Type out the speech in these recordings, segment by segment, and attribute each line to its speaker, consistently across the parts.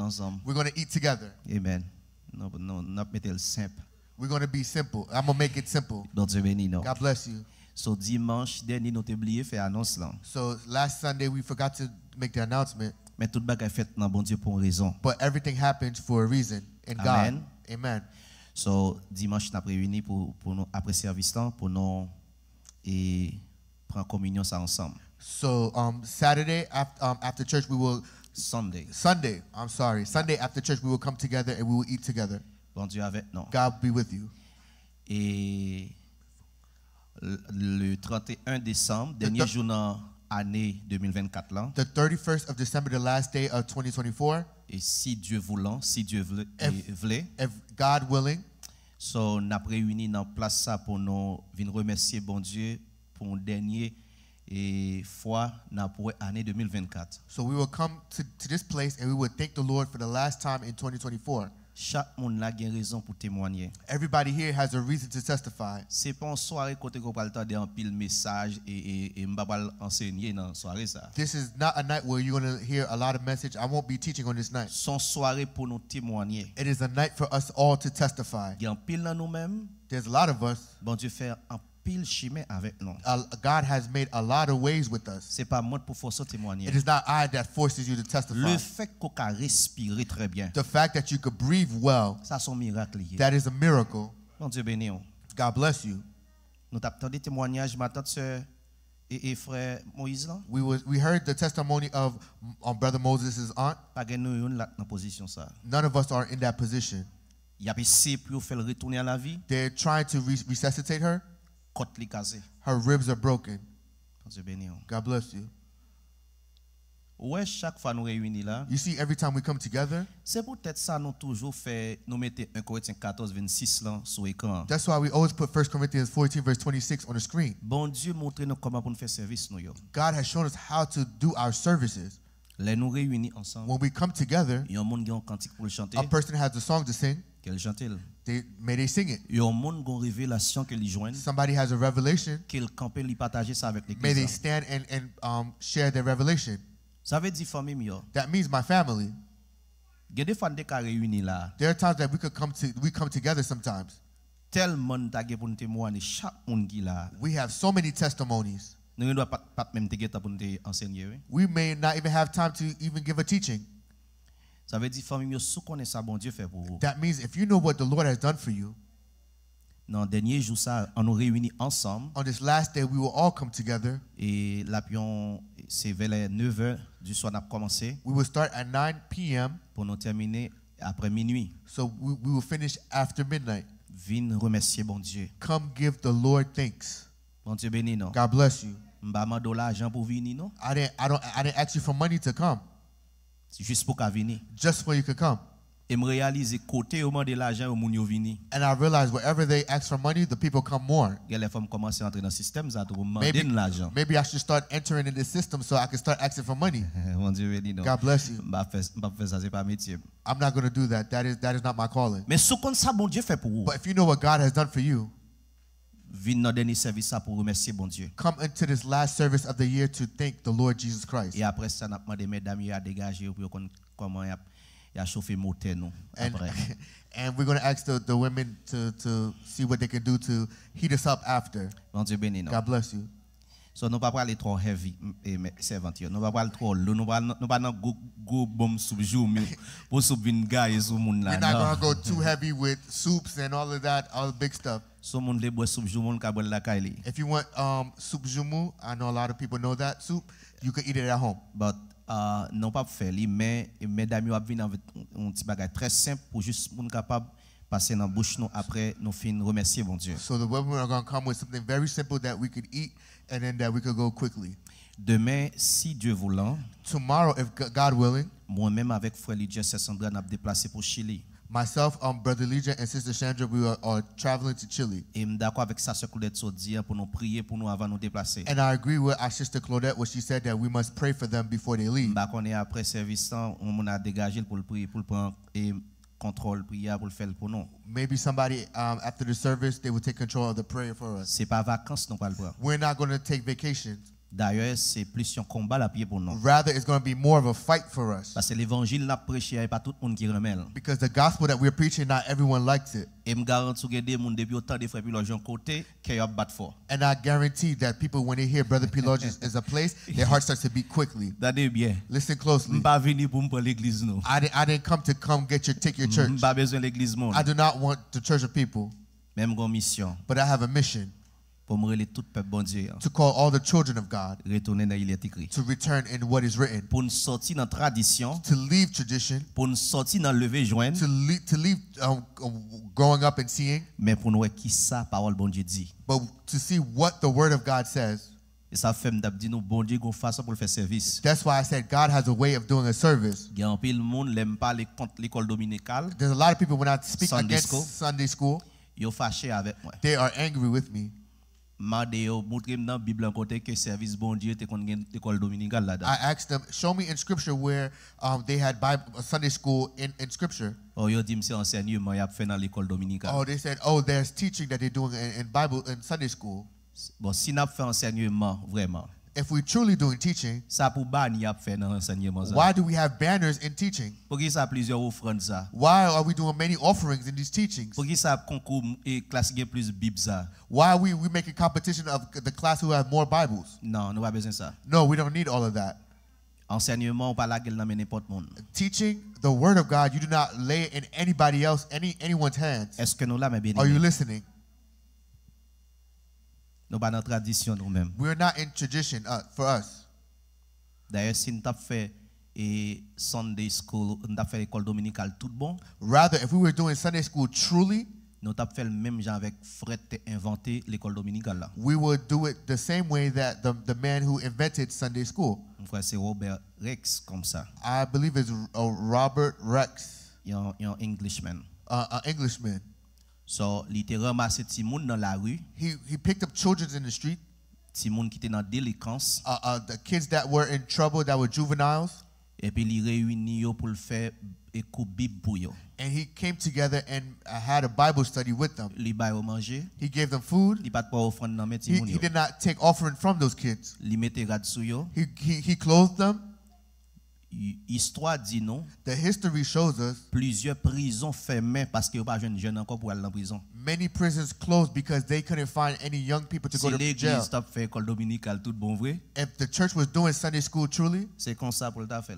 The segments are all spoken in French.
Speaker 1: ensemble.
Speaker 2: We're going to eat together.
Speaker 1: Amen. Non, mettez le simple.
Speaker 2: We're going to be simple. I'm going to make it simple.
Speaker 1: Donc Dieu béni nous.
Speaker 2: God bless you.
Speaker 1: So dimanche dernier nous oublié faire annonce là.
Speaker 2: So last Sunday we forgot to make the announcement.
Speaker 1: Mais tout bagay fait dans bon Dieu pour une raison.
Speaker 2: But everything happens for a reason in
Speaker 1: Amen.
Speaker 2: God. Amen.
Speaker 1: So dimanche nous réunis pour nous après service temps pour nous et prendre communion ça ensemble.
Speaker 2: So Saturday after church we will Sunday after church we will come together and we will eat together.
Speaker 1: Bon Dieu avec nous.
Speaker 2: God be with you.
Speaker 1: Et le 31 décembre, dernier jour dans l'année 2024 là.
Speaker 2: The 31st of December, the last day of 2024.
Speaker 1: Et si Dieu voulant, si Dieu voulait,
Speaker 2: if God willing,
Speaker 1: so n'a réuni dans place ça pour nous venir remercier bon Dieu pour une dernière fois dans pour année 2024.
Speaker 2: So we will come to this place and we will thank the Lord for the last time in 2024.
Speaker 1: Chaque monde là a une raison pour témoigner.
Speaker 2: Everybody here has a reason to testify.
Speaker 1: C'est pas une soirée côté qu'on parle de un pile message et m'babal enseigner dans soirée ça.
Speaker 2: This is not a night where you're going to hear a lot of message. I won't be teaching on this night.
Speaker 1: Son soirée pour nous témoigner.
Speaker 2: It is a night for us all to testify.
Speaker 1: Il y a un pile dans nous-mêmes.
Speaker 2: There's a lot of us.
Speaker 1: Bon Dieu fait un pile chemin avec nous.
Speaker 2: God has made a lot of ways with us.
Speaker 1: C'est pas moi pour forcer témoigner.
Speaker 2: It is not I that forces you to testify.
Speaker 1: Le fait qu'on a respiré très bien.
Speaker 2: The fact that you could breathe well.
Speaker 1: Ça c'est un miracle.
Speaker 2: That is a miracle.
Speaker 1: Bon Dieu béni.
Speaker 2: God bless you.
Speaker 1: Nous t'attendons des témoignages ma tante sœur et frère Moïse là.
Speaker 2: We heard the testimony of Brother Moses' aunt.
Speaker 1: Pas que nous une là dans position ça.
Speaker 2: None of us are in that position.
Speaker 1: Il a essayé pour faire retourner à la vie.
Speaker 2: They're trying to resuscitate her.
Speaker 1: Côte li cassé.
Speaker 2: Her ribs are broken.
Speaker 1: Dieu béni.
Speaker 2: God bless you.
Speaker 1: Ouais, chaque fois nous réunis là.
Speaker 2: You see, every time we come together.
Speaker 1: C'est peut-être ça nous toujours fait nous mettre 1 Corinthiens 14:26 là sur écran.
Speaker 2: That's why we always put 1 Corinthians 14 verse 26 on the screen.
Speaker 1: Bon Dieu montre nous comment pour nous faire service nous yo.
Speaker 2: God has shown us how to do our services.
Speaker 1: Les nous réunis ensemble.
Speaker 2: When we come together,
Speaker 1: il y a un monde qui a un cantique pour le chanter.
Speaker 2: A person has a song to sing.
Speaker 1: Qu'elle chante.
Speaker 2: May they sing it.
Speaker 1: Il y a un monde qui a une révélation que lui joignent.
Speaker 2: Somebody has a revelation.
Speaker 1: Qu'il campe lui partager ça avec l'église.
Speaker 2: May they stand and share their revelation.
Speaker 1: Ça veut dire famille mio.
Speaker 2: That means my family.
Speaker 1: Il y a des fois des réunis là.
Speaker 2: There are times that we come together sometimes.
Speaker 1: Tellement tagé pour nous témoigner chaque monde qui là.
Speaker 2: We have so many testimonies.
Speaker 1: Nous ne doit pas même te pour nous enseigner.
Speaker 2: We may not even have time to even give a teaching.
Speaker 1: Ça veut dire famille mio sous connaît ça bon Dieu fait pour vous.
Speaker 2: That means if you know what the Lord has done for you.
Speaker 1: Dans dernier jour ça on nous réunit ensemble.
Speaker 2: On this last day we will all come together.
Speaker 1: Et la pion c'est vers les 9h du soir on a commencé.
Speaker 2: We will start at 9 p.m.
Speaker 1: pour nous terminer après minuit.
Speaker 2: So we will finish after midnight.
Speaker 1: Viens remercier bon Dieu.
Speaker 2: Come give the Lord thanks.
Speaker 1: Bon Dieu béni non.
Speaker 2: God bless you.
Speaker 1: M'ba mando l'argent pour venir non.
Speaker 2: I didn't ask you for money to come.
Speaker 1: C'est juste pour qu'à venir.
Speaker 2: Just for you could come.
Speaker 1: Et me réaliser côté au demander l'argent au moun yo vini.
Speaker 2: And I realized wherever they ask for money, the people come more.
Speaker 1: Les femmes commencent à entrer dans le système ça pour demander l'argent.
Speaker 2: Maybe I should start entering in the system so I can start asking for money.
Speaker 1: Mon Dieu béni non.
Speaker 2: God bless you.
Speaker 1: M'ba faire ça c'est pas métier.
Speaker 2: I'm not going to do that. That is not my calling.
Speaker 1: Mais ce qu'on ça bon Dieu fait pour vous.
Speaker 2: But if you know what God has done for you,
Speaker 1: viens dans dernier service ça pour remercier bon Dieu.
Speaker 2: Come into this last service of the year to thank the Lord Jesus Christ.
Speaker 1: Et après ça n'a demandé mesdames à dégager pour comment y a chauffé moteur nous après.
Speaker 2: And we're going to ask the women to see what they can do to heat us up after.
Speaker 1: Bon Dieu béni nous.
Speaker 2: God bless you.
Speaker 1: So nous pas parler trop heavy et servant. Nous pas parler trop lourd. Nous pas dans go bomb soup jour pour soup vin gars sur moun là.
Speaker 2: We're not going to go too heavy with soups and all of that, all the big stuff.
Speaker 1: So moun le boire soup jour moun ka boire la kaili.
Speaker 2: If you want soup jumu, I know a lot of people know that soup. You can eat it at home.
Speaker 1: But non pas faire li mais mesdames yo venir avec un petit bagage très simple pour juste moun capable passer dans bouche nous après nous fin remercier bon Dieu.
Speaker 2: So the women are going to come with something very simple that we could eat and then that we could go quickly.
Speaker 1: Demain si Dieu voulant.
Speaker 2: Tomorrow if God willing.
Speaker 1: Moi-même avec frère Lydia Sandra n'a déplacé pour Chili.
Speaker 2: Myself, Brother Legion and Sister Chandra, we are traveling to Chile.
Speaker 1: Et d'accord avec sa sœur Claudette Saudia pour nous prier pour nous avant nous déplacer.
Speaker 2: And I agree with our sister Claudette when she said that we must pray for them before they leave.
Speaker 1: Bah qu'on est après service on a dégagé pour le prier pour le prendre et contrôle prière pour le faire pour nous.
Speaker 2: Maybe somebody after the service they will take control of the prayer for us.
Speaker 1: C'est pas vacances non pas le prendre.
Speaker 2: We're not going to take vacations.
Speaker 1: D'ailleurs, c'est plus un combat la prière pour nous.
Speaker 2: Rather, it's going to be more of a fight for us.
Speaker 1: Parce que l'évangile n'a prêché et pas tout le monde qui remet.
Speaker 2: Because the gospel that we're preaching, not everyone likes it.
Speaker 1: Et me garantis que des monde depuis autant de frères puis leur côté qui a battre fort.
Speaker 2: And I guarantee that people, when they hear Brother Pilogius is a place, their heart starts to beat quickly.
Speaker 1: Regardez bien.
Speaker 2: Listen closely.
Speaker 1: Pas venir pour me l'église non.
Speaker 2: I didn't come to take your church.
Speaker 1: Pas besoin l'église mon.
Speaker 2: I do not want the church of people.
Speaker 1: Même une mission.
Speaker 2: But I have a mission.
Speaker 1: Pour me relayer tout peuple bon Dieu.
Speaker 2: To call all the children of God.
Speaker 1: Retourner dans il est écrit.
Speaker 2: To return in what is written.
Speaker 1: Pour nous sortir dans tradition.
Speaker 2: To leave tradition.
Speaker 1: Pour nous sortir dans lever joindre.
Speaker 2: To leave growing up and seeing.
Speaker 1: Mais pour nous qui ça parole bon Dieu dit.
Speaker 2: But to see what the word of God says.
Speaker 1: Et ça fait m'd'abdi nous bon Dieu qu'on fasse pour le faire service.
Speaker 2: That's why I said God has a way of doing a service.
Speaker 1: Il y a un pile monde l'aime pas les contre l'école dominicale.
Speaker 2: There's a lot of people when I speak against Sunday school.
Speaker 1: Yo fâché avec moi.
Speaker 2: They are angry with me.
Speaker 1: I
Speaker 2: asked them, show me in scripture where they had Sunday school in scripture.
Speaker 1: Oh, they
Speaker 2: said, oh, there's teaching that they're doing in Bible in Sunday school. If we're truly doing teaching, why do we have banners in teaching? Why are we doing many offerings in these teachings? Why are we making competition of the class who have more Bibles? No, we don't need all of that. Teaching the word of God, you do not lay it in anybody else, anyone's hands. Are you listening?
Speaker 1: We are
Speaker 2: not in tradition for us.
Speaker 1: D'ailleurs, si nous avons fait Sunday school, nous avons fait l'école dominicale tout bon.
Speaker 2: Rather, if we were doing Sunday school truly,
Speaker 1: nous avons fait le même genre avec Fred inventé l'école dominicale là.
Speaker 2: We would do it the same way that the man who invented Sunday school.
Speaker 1: C'est Robert Rex comme ça.
Speaker 2: I believe it's Robert Rex.
Speaker 1: Un Englishman.
Speaker 2: An Englishman.
Speaker 1: So, il était ramassé ti moun dans la rue.
Speaker 2: He picked up children in the street.
Speaker 1: Ti moun qui était dans délinquance.
Speaker 2: The kids that were in trouble, that were juveniles.
Speaker 1: Et puis il réunit yo pour le faire écoute Bible pour yo.
Speaker 2: And he came together and had a Bible study with them.
Speaker 1: Li bay yo manger.
Speaker 2: He gave them food.
Speaker 1: Li pat pa offrande nan men ti moun yo.
Speaker 2: He did not take offering from those kids.
Speaker 1: Li mette rad sou yo.
Speaker 2: He clothed them.
Speaker 1: Histoire dit non.
Speaker 2: The history shows us
Speaker 1: plusieurs prisons fermées parce que pas jeune encore pour aller en prison.
Speaker 2: Many prisons closed because they couldn't find any young people to go to jail.
Speaker 1: Si l'église fait école dominicale tout bon vrai.
Speaker 2: If the church was doing Sunday school truly,
Speaker 1: c'est comme ça pour le faire.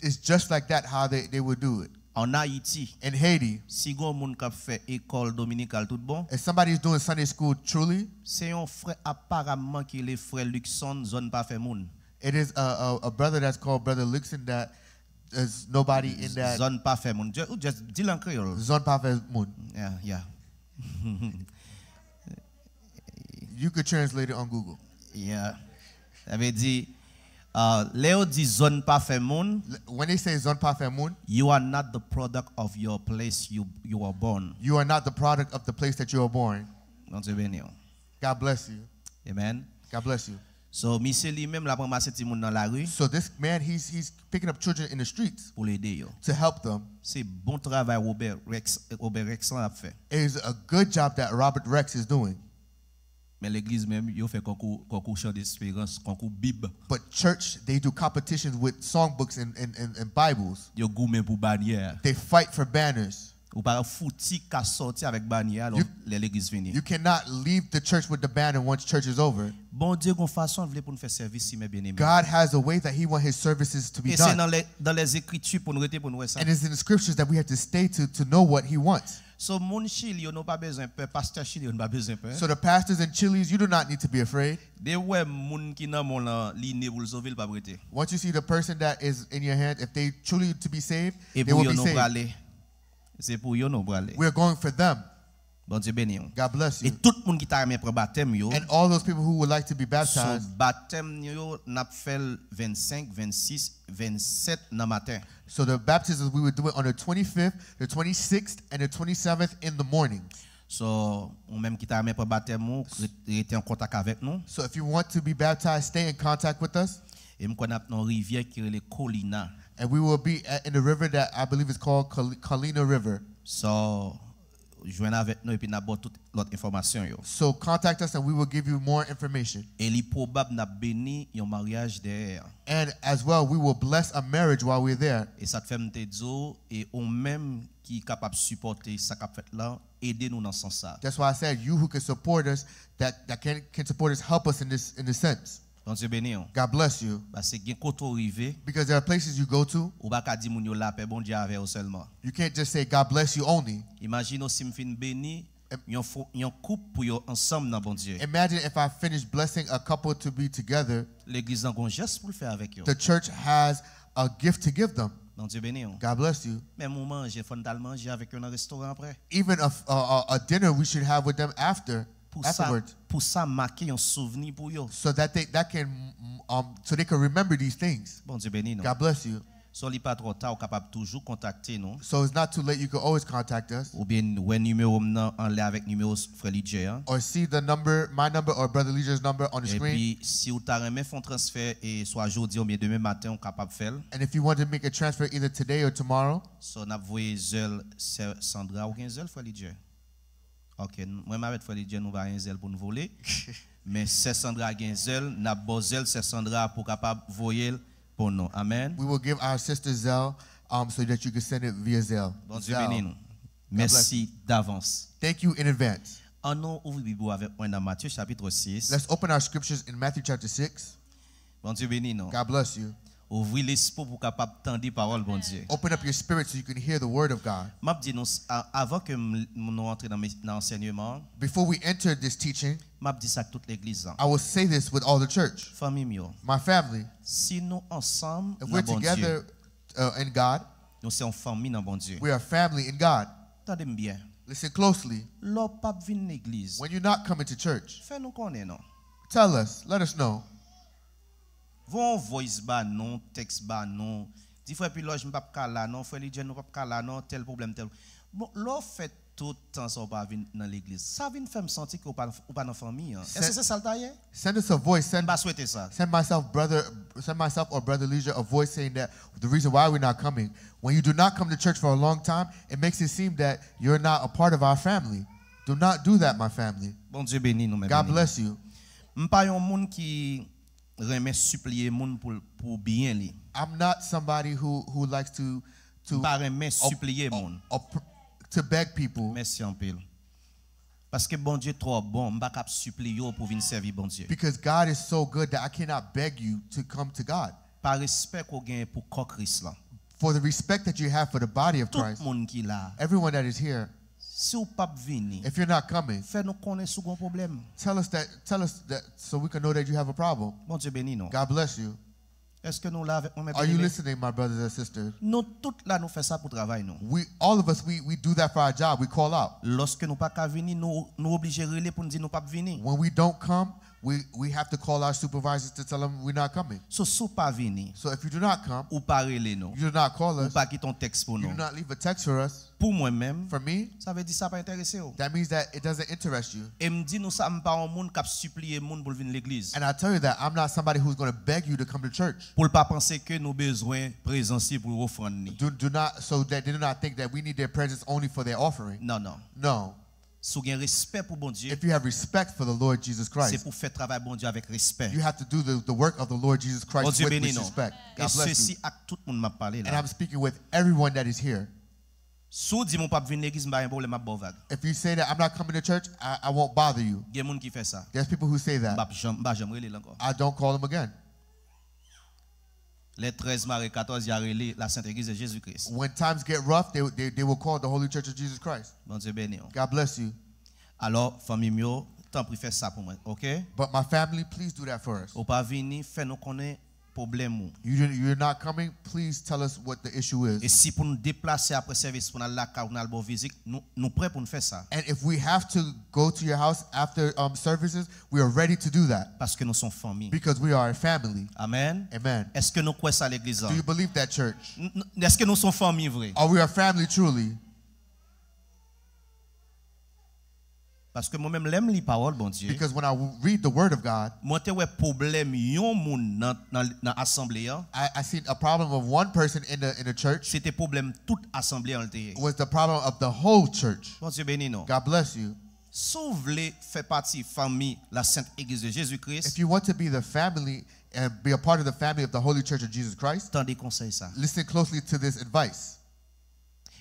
Speaker 2: It's just like that how they would do it.
Speaker 1: En Haïti,
Speaker 2: in Haiti,
Speaker 1: si gon moun k'ap fait école dominicale tout bon,
Speaker 2: if somebody is doing Sunday school truly,
Speaker 1: c'est un frère apparemment qui est le frère Luxon zone pas fait moun.
Speaker 2: It is a brother that's called Brother Luxon that is nobody in that
Speaker 1: zone pas fait moun. Just dis en créole.
Speaker 2: Zone pas fait moun.
Speaker 1: Yeah.
Speaker 2: You could translate it on Google.
Speaker 1: Yeah. Ça veut dire Léo dit zone pas fait moun.
Speaker 2: When they say zone pas fait moun,
Speaker 1: you are not the product of your place you were born.
Speaker 2: You are not the product of the place that you were born.
Speaker 1: God
Speaker 2: bless you.
Speaker 1: Amen.
Speaker 2: God bless you.
Speaker 1: So monsieur lui-même la ramassé ti moun dans la rue.
Speaker 2: So this man he's picking up children in the streets
Speaker 1: pour l'aider yo.
Speaker 2: To help them.
Speaker 1: C'est bon travail Robert Rex a fait.
Speaker 2: It is a good job that Robert Rex is doing.
Speaker 1: Mais l'église même yo fait concours chant d'espérance, concours Bible.
Speaker 2: But church they do competitions with songbooks and Bibles.
Speaker 1: Yo goumé pour bannière.
Speaker 2: They fight for banners.
Speaker 1: Ou pas fouti ka sorti avec bannière l'église finie.
Speaker 2: You cannot leave the church with the banner once church is over.
Speaker 1: Bon Dieu gon façon vle pour nous faire service si mes bien-aimés.
Speaker 2: God has a way that he wants his services to be done.
Speaker 1: Et c'est dans les écritures pour nous rester pour nous ça.
Speaker 2: And it's in the scriptures that we have to stay to know what he wants.
Speaker 1: So mon Chili yo n'ont pas besoin peur, pasteur Chili yo n'a pas besoin peur.
Speaker 2: So the pastors and Chilis, you do not need to be afraid.
Speaker 1: They ouais moun qui nan mon li ne pour sauver pas prêter.
Speaker 2: Once you see the person that is in your hand, if they truly to be saved, they will be saved.
Speaker 1: C'est pour yo nous aller.
Speaker 2: We are going for them.
Speaker 1: Bon Dieu béni.
Speaker 2: God bless you.
Speaker 1: Et tout le monde qui t'a aimé pour baptême yo.
Speaker 2: And all those people who would like to be baptized.
Speaker 1: So baptême yo n'a fait 25, 26, 27 dans matin.
Speaker 2: So the baptisms we would do it on the 25th, the 26th and the 27th in the morning.
Speaker 1: So on même qui t'a aimé pour baptême rester en contact avec nous.
Speaker 2: So if you want to be baptized, stay in contact with us.
Speaker 1: Et me connait une rivière qui est le Colina.
Speaker 2: And we will be in the river that I believe is called Colina River.
Speaker 1: So joindre avec nous et puis n'a pas toute l'autre information yo.
Speaker 2: So contact us and we will give you more information.
Speaker 1: Et il probable n'a béni un mariage derrière.
Speaker 2: And as well, we will bless a marriage while we're there.
Speaker 1: Et ça te fait me dire et on même qui capable supporter ça qu'a fait là, aider nous dans ce sens ça.
Speaker 2: That's why I said you who can support us, that can support us, help us in this sense.
Speaker 1: Bon Dieu béni.
Speaker 2: God bless you.
Speaker 1: Parce que gen koto rivé,
Speaker 2: Because there are places you go to,
Speaker 1: ou pas ka di moun yo la paix bon Dieu avec ou seulement.
Speaker 2: you can't just say God bless you only.
Speaker 1: Imagine si me fin béni yon couple pour yo ensemble dans bon Dieu.
Speaker 2: Imagine if I finish blessing a couple to be together.
Speaker 1: L'église en gon geste pour le faire avec yo.
Speaker 2: The church has a gift to give them.
Speaker 1: Bon Dieu béni.
Speaker 2: God bless you.
Speaker 1: Même on manger, fondamentalement manger avec eux dans restaurant après.
Speaker 2: Even a dinner we should have with them afterwards.
Speaker 1: Pour ça marquer un souvenir pour yo.
Speaker 2: So that they can remember these things.
Speaker 1: Bon Dieu béni.
Speaker 2: God bless you.
Speaker 1: So li pas trop tard, ou capable toujours contacter nous.
Speaker 2: So it's not too late. You can always contact us.
Speaker 1: Ou bien ouais numéro en lien avec numéro frère Lidje.
Speaker 2: Or see the number, my number or Brother Leisure number on the
Speaker 1: Et
Speaker 2: screen.
Speaker 1: puis si ou t'a remis font transfert et soit aujourd'hui ou bien demain matin on capable faire.
Speaker 2: And if you want to make a transfer either today or tomorrow.
Speaker 1: So n'a voyé zel Sandra ou bien zel frère Lidje. OK, moi avec frère Lidje nous va un zel pour nous voler. Mais c'est Sandra gen zel, n'a bozel c'est Sandra pour capable voyer pour nous. Amen.
Speaker 2: We will give our sister Zelle so that you can send it via Zelle.
Speaker 1: Bon Dieu béni nous. Merci d'avance.
Speaker 2: Thank you in advance.
Speaker 1: On nous ouvre Bible avec moi dans Matthieu chapitre 6.
Speaker 2: Let's open our scriptures in Matthew chapter 6.
Speaker 1: Bon Dieu béni nous.
Speaker 2: God bless you.
Speaker 1: Ouvrez l'esprit pour capable tendre parole bon Dieu.
Speaker 2: Open up your spirit so you can hear the word of God.
Speaker 1: M'a dit nous avant que nous rentrions dans l'enseignement,
Speaker 2: Before we enter this teaching,
Speaker 1: m'a dit ça toute l'église.
Speaker 2: I will say this with all the church.
Speaker 1: Famille mio.
Speaker 2: My family,
Speaker 1: Si nous ensemble
Speaker 2: if
Speaker 1: dans
Speaker 2: we're
Speaker 1: bon Dieu,
Speaker 2: together in God,
Speaker 1: nous sommes famille dans bon Dieu.
Speaker 2: we are family in God.
Speaker 1: Attendez bien.
Speaker 2: Listen closely.
Speaker 1: L'on pas venir l'église.
Speaker 2: When you're not coming to church,
Speaker 1: Fais nous connaître non.
Speaker 2: tell us, let us know.
Speaker 1: Vont voice ba non, texte ba non. Dis frère puis loge m'pas ka là non, frère Lidje nous pas ka là non, tel problème tel. Bon, l'on fait tout temps ça pas venir dans l'église. Ça vient faire me sentir que ou pas dans famille. Est-ce que c'est ça le taille?
Speaker 2: Send us a voice. Send
Speaker 1: souhaiter ça.
Speaker 2: Send myself or Brother Leisure a voice saying that the reason why we're not coming. When you do not come to church for a long time, it makes it seem that you're not a part of our family. Do not do that, my family.
Speaker 1: Bon Dieu béni nous.
Speaker 2: God bless you.
Speaker 1: M'pas yon moun qui remet supplier moun pour bien li.
Speaker 2: I'm not somebody who likes to
Speaker 1: Pas remet supplier moun.
Speaker 2: To beg people.
Speaker 1: Merci en pile. Parce que bon Dieu trop bon, m'pas cap supplier pour venir servir bon Dieu.
Speaker 2: Because God is so good that I cannot beg you to come to God.
Speaker 1: Par respect qu'on gagne pour corps Christ là.
Speaker 2: For the respect that you have for the body of Christ.
Speaker 1: Tout moun qui là.
Speaker 2: Everyone that is here.
Speaker 1: Si ou pas venir,
Speaker 2: if you're not coming,
Speaker 1: fais nous connaître sous un problème.
Speaker 2: Tell us that so we can know that you have a problem.
Speaker 1: Bon Dieu béni nous.
Speaker 2: God bless you.
Speaker 1: Est-ce que nous là avec moi?
Speaker 2: Are you listening, my brothers and sisters?
Speaker 1: Nous toutes là nous fait ça pour travail nous.
Speaker 2: All of us we do that for our job. We call out.
Speaker 1: Lorsque nous pas qu'à venir, nous obligés relais pour nous dire nous pas venir.
Speaker 2: When we don't come, we have to call our supervisors to tell them we're not coming.
Speaker 1: So pas venir.
Speaker 2: So if you do not come,
Speaker 1: ou pas relais nous.
Speaker 2: You do not call us.
Speaker 1: Ou pas quitter ton texte pour nous.
Speaker 2: You do not leave a text for us.
Speaker 1: Pour moi-même,
Speaker 2: for me,
Speaker 1: ça veut dire ça pas intéresser.
Speaker 2: That means that it doesn't interest you.
Speaker 1: Et me dit nous ça pas un monde qui supplier monde pour venir l'église.
Speaker 2: And I tell you that I'm not somebody who's going to beg you to come to church.
Speaker 1: Pour pas penser que nous besoin présence pour offrande.
Speaker 2: Do not so that they do not think that we need their presence only for their offering. No.
Speaker 1: Si vous avez respect pour bon Dieu,
Speaker 2: if you have respect for the Lord Jesus Christ,
Speaker 1: c'est pour faire travail bon Dieu avec respect.
Speaker 2: You have to do the work of the Lord Jesus Christ with respect.
Speaker 1: God bless you. Tout le monde m'a parlé là.
Speaker 2: And I'm speaking with everyone that is here.
Speaker 1: Si dit mon pas venir l'église, pas un problème à vague.
Speaker 2: If you say that I'm not coming to church, I won't bother you.
Speaker 1: Il y a des gens qui font ça.
Speaker 2: There's people who say that. I don't call them again.
Speaker 1: Les 13 Marie 14 y la Sainte Eglise de Jésus-Christ.
Speaker 2: When times get rough, they will call the Holy Church of Jesus Christ.
Speaker 1: Bon Dieu béni.
Speaker 2: God bless you.
Speaker 1: Alors famille mio, tant pis faire ça pour moi, OK?
Speaker 2: But my family, please do that for us.
Speaker 1: Ou pas venir faire nous connaître problème.
Speaker 2: You're not coming, please tell us what the issue is.
Speaker 1: Et si pour nous déplacer après service pour aller là ou bon visite, nous prêts pour nous faire ça.
Speaker 2: And if we have to go to your house after services, we are ready to do that.
Speaker 1: Parce que nous sommes famille.
Speaker 2: Because we are a family.
Speaker 1: Amen.
Speaker 2: Amen.
Speaker 1: Est-ce que nous croyons ça à l'église?
Speaker 2: Do you believe that, church?
Speaker 1: Est-ce que nous sommes famille vrai?
Speaker 2: Are we a family truly?
Speaker 1: Parce que moi-même l'aime li parole bon Dieu.
Speaker 2: Because when I read the word of God,
Speaker 1: Moi te ouais problème yon moun dans assemblée.
Speaker 2: I seen a problem of one person in the church.
Speaker 1: C'était problème toute assemblée en
Speaker 2: It was the problem of the whole church.
Speaker 1: Bon Dieu béni nous.
Speaker 2: God bless you.
Speaker 1: Si vous voulez faire partie famille la Sainte Église de Jésus-Christ,
Speaker 2: If you want to be the family and be a part of the family of the Holy Church of Jesus Christ,
Speaker 1: tendez conseil ça.
Speaker 2: listen closely to this advice.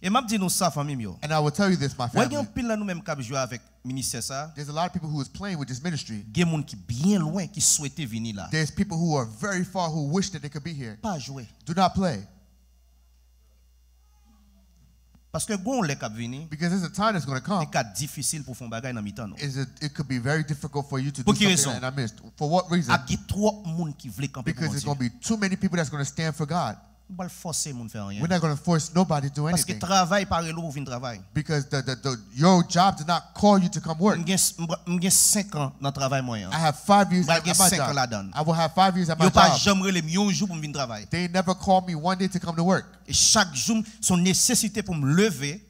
Speaker 1: Et m'a dit nous ça famille yo.
Speaker 2: And I will tell you this, my
Speaker 1: Ouais
Speaker 2: family.
Speaker 1: gen pile là nous même cap jouer avec ministère ça.
Speaker 2: There's a lot of people who is playing with this ministry.
Speaker 1: Gen moun qui bien loin qui souhaitait venir là.
Speaker 2: There's people who are very far who wish that they could be here.
Speaker 1: Pas jouer.
Speaker 2: Do not play.
Speaker 1: Parce que gon les cap venir.
Speaker 2: Because there's a time that's going to come.
Speaker 1: C'est cas difficile pour faire bagay dans mi-temps non.
Speaker 2: It could be very difficult for you to do
Speaker 1: Pour quelle
Speaker 2: something
Speaker 1: raison?
Speaker 2: and I missed. For what reason?
Speaker 1: A qui trop moun qui veut camper pour
Speaker 2: Because there's going
Speaker 1: Dieu.
Speaker 2: to be too many people that's going to stand for God.
Speaker 1: On va forcer moun faire rien.
Speaker 2: We're not going to force nobody to do
Speaker 1: Parce que
Speaker 2: anything.
Speaker 1: travail par l'eau pour venir travail.
Speaker 2: Because your job did not call you to come work.
Speaker 1: M'gen 5 ans dans travail moyen.
Speaker 2: I have 5 years
Speaker 1: Bah,
Speaker 2: at
Speaker 1: gen
Speaker 2: my
Speaker 1: 5 ans
Speaker 2: job.
Speaker 1: là-dedans.
Speaker 2: I will have 5 years at my
Speaker 1: Yo pas
Speaker 2: job.
Speaker 1: jamais relé un jour pour venir travail.
Speaker 2: They never called me one day to come to work.
Speaker 1: Et chaque jour son nécessité pour me lever,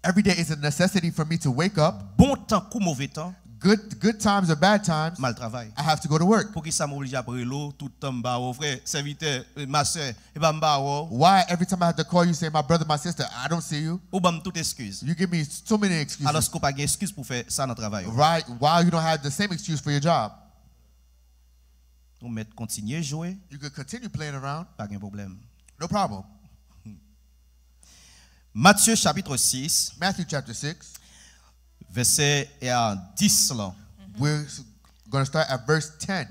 Speaker 2: Every day is a necessity for me to wake up.
Speaker 1: bon temps ou mauvais temps,
Speaker 2: Good times or bad times,
Speaker 1: mal travail.
Speaker 2: I have to go to work.
Speaker 1: Pour qui ça m'oblige après l'eau tout temps ba frère, serviteur, ma soeur, et ba mba
Speaker 2: Why every time I have to call you say my brother, my sister, I don't see you?
Speaker 1: ou ba toute excuse.
Speaker 2: You give me so many excuses.
Speaker 1: Alors qu'on pas gain excuse pour faire ça dans travail.
Speaker 2: Right? While you don't have the same excuse for your job.
Speaker 1: On met continuer jouer,
Speaker 2: You could continue playing around.
Speaker 1: pas de problème.
Speaker 2: No problem.
Speaker 1: Matthieu chapitre 6,
Speaker 2: Matthew chapter 6.
Speaker 1: verset 10 là.
Speaker 2: We're going to start at verse 10.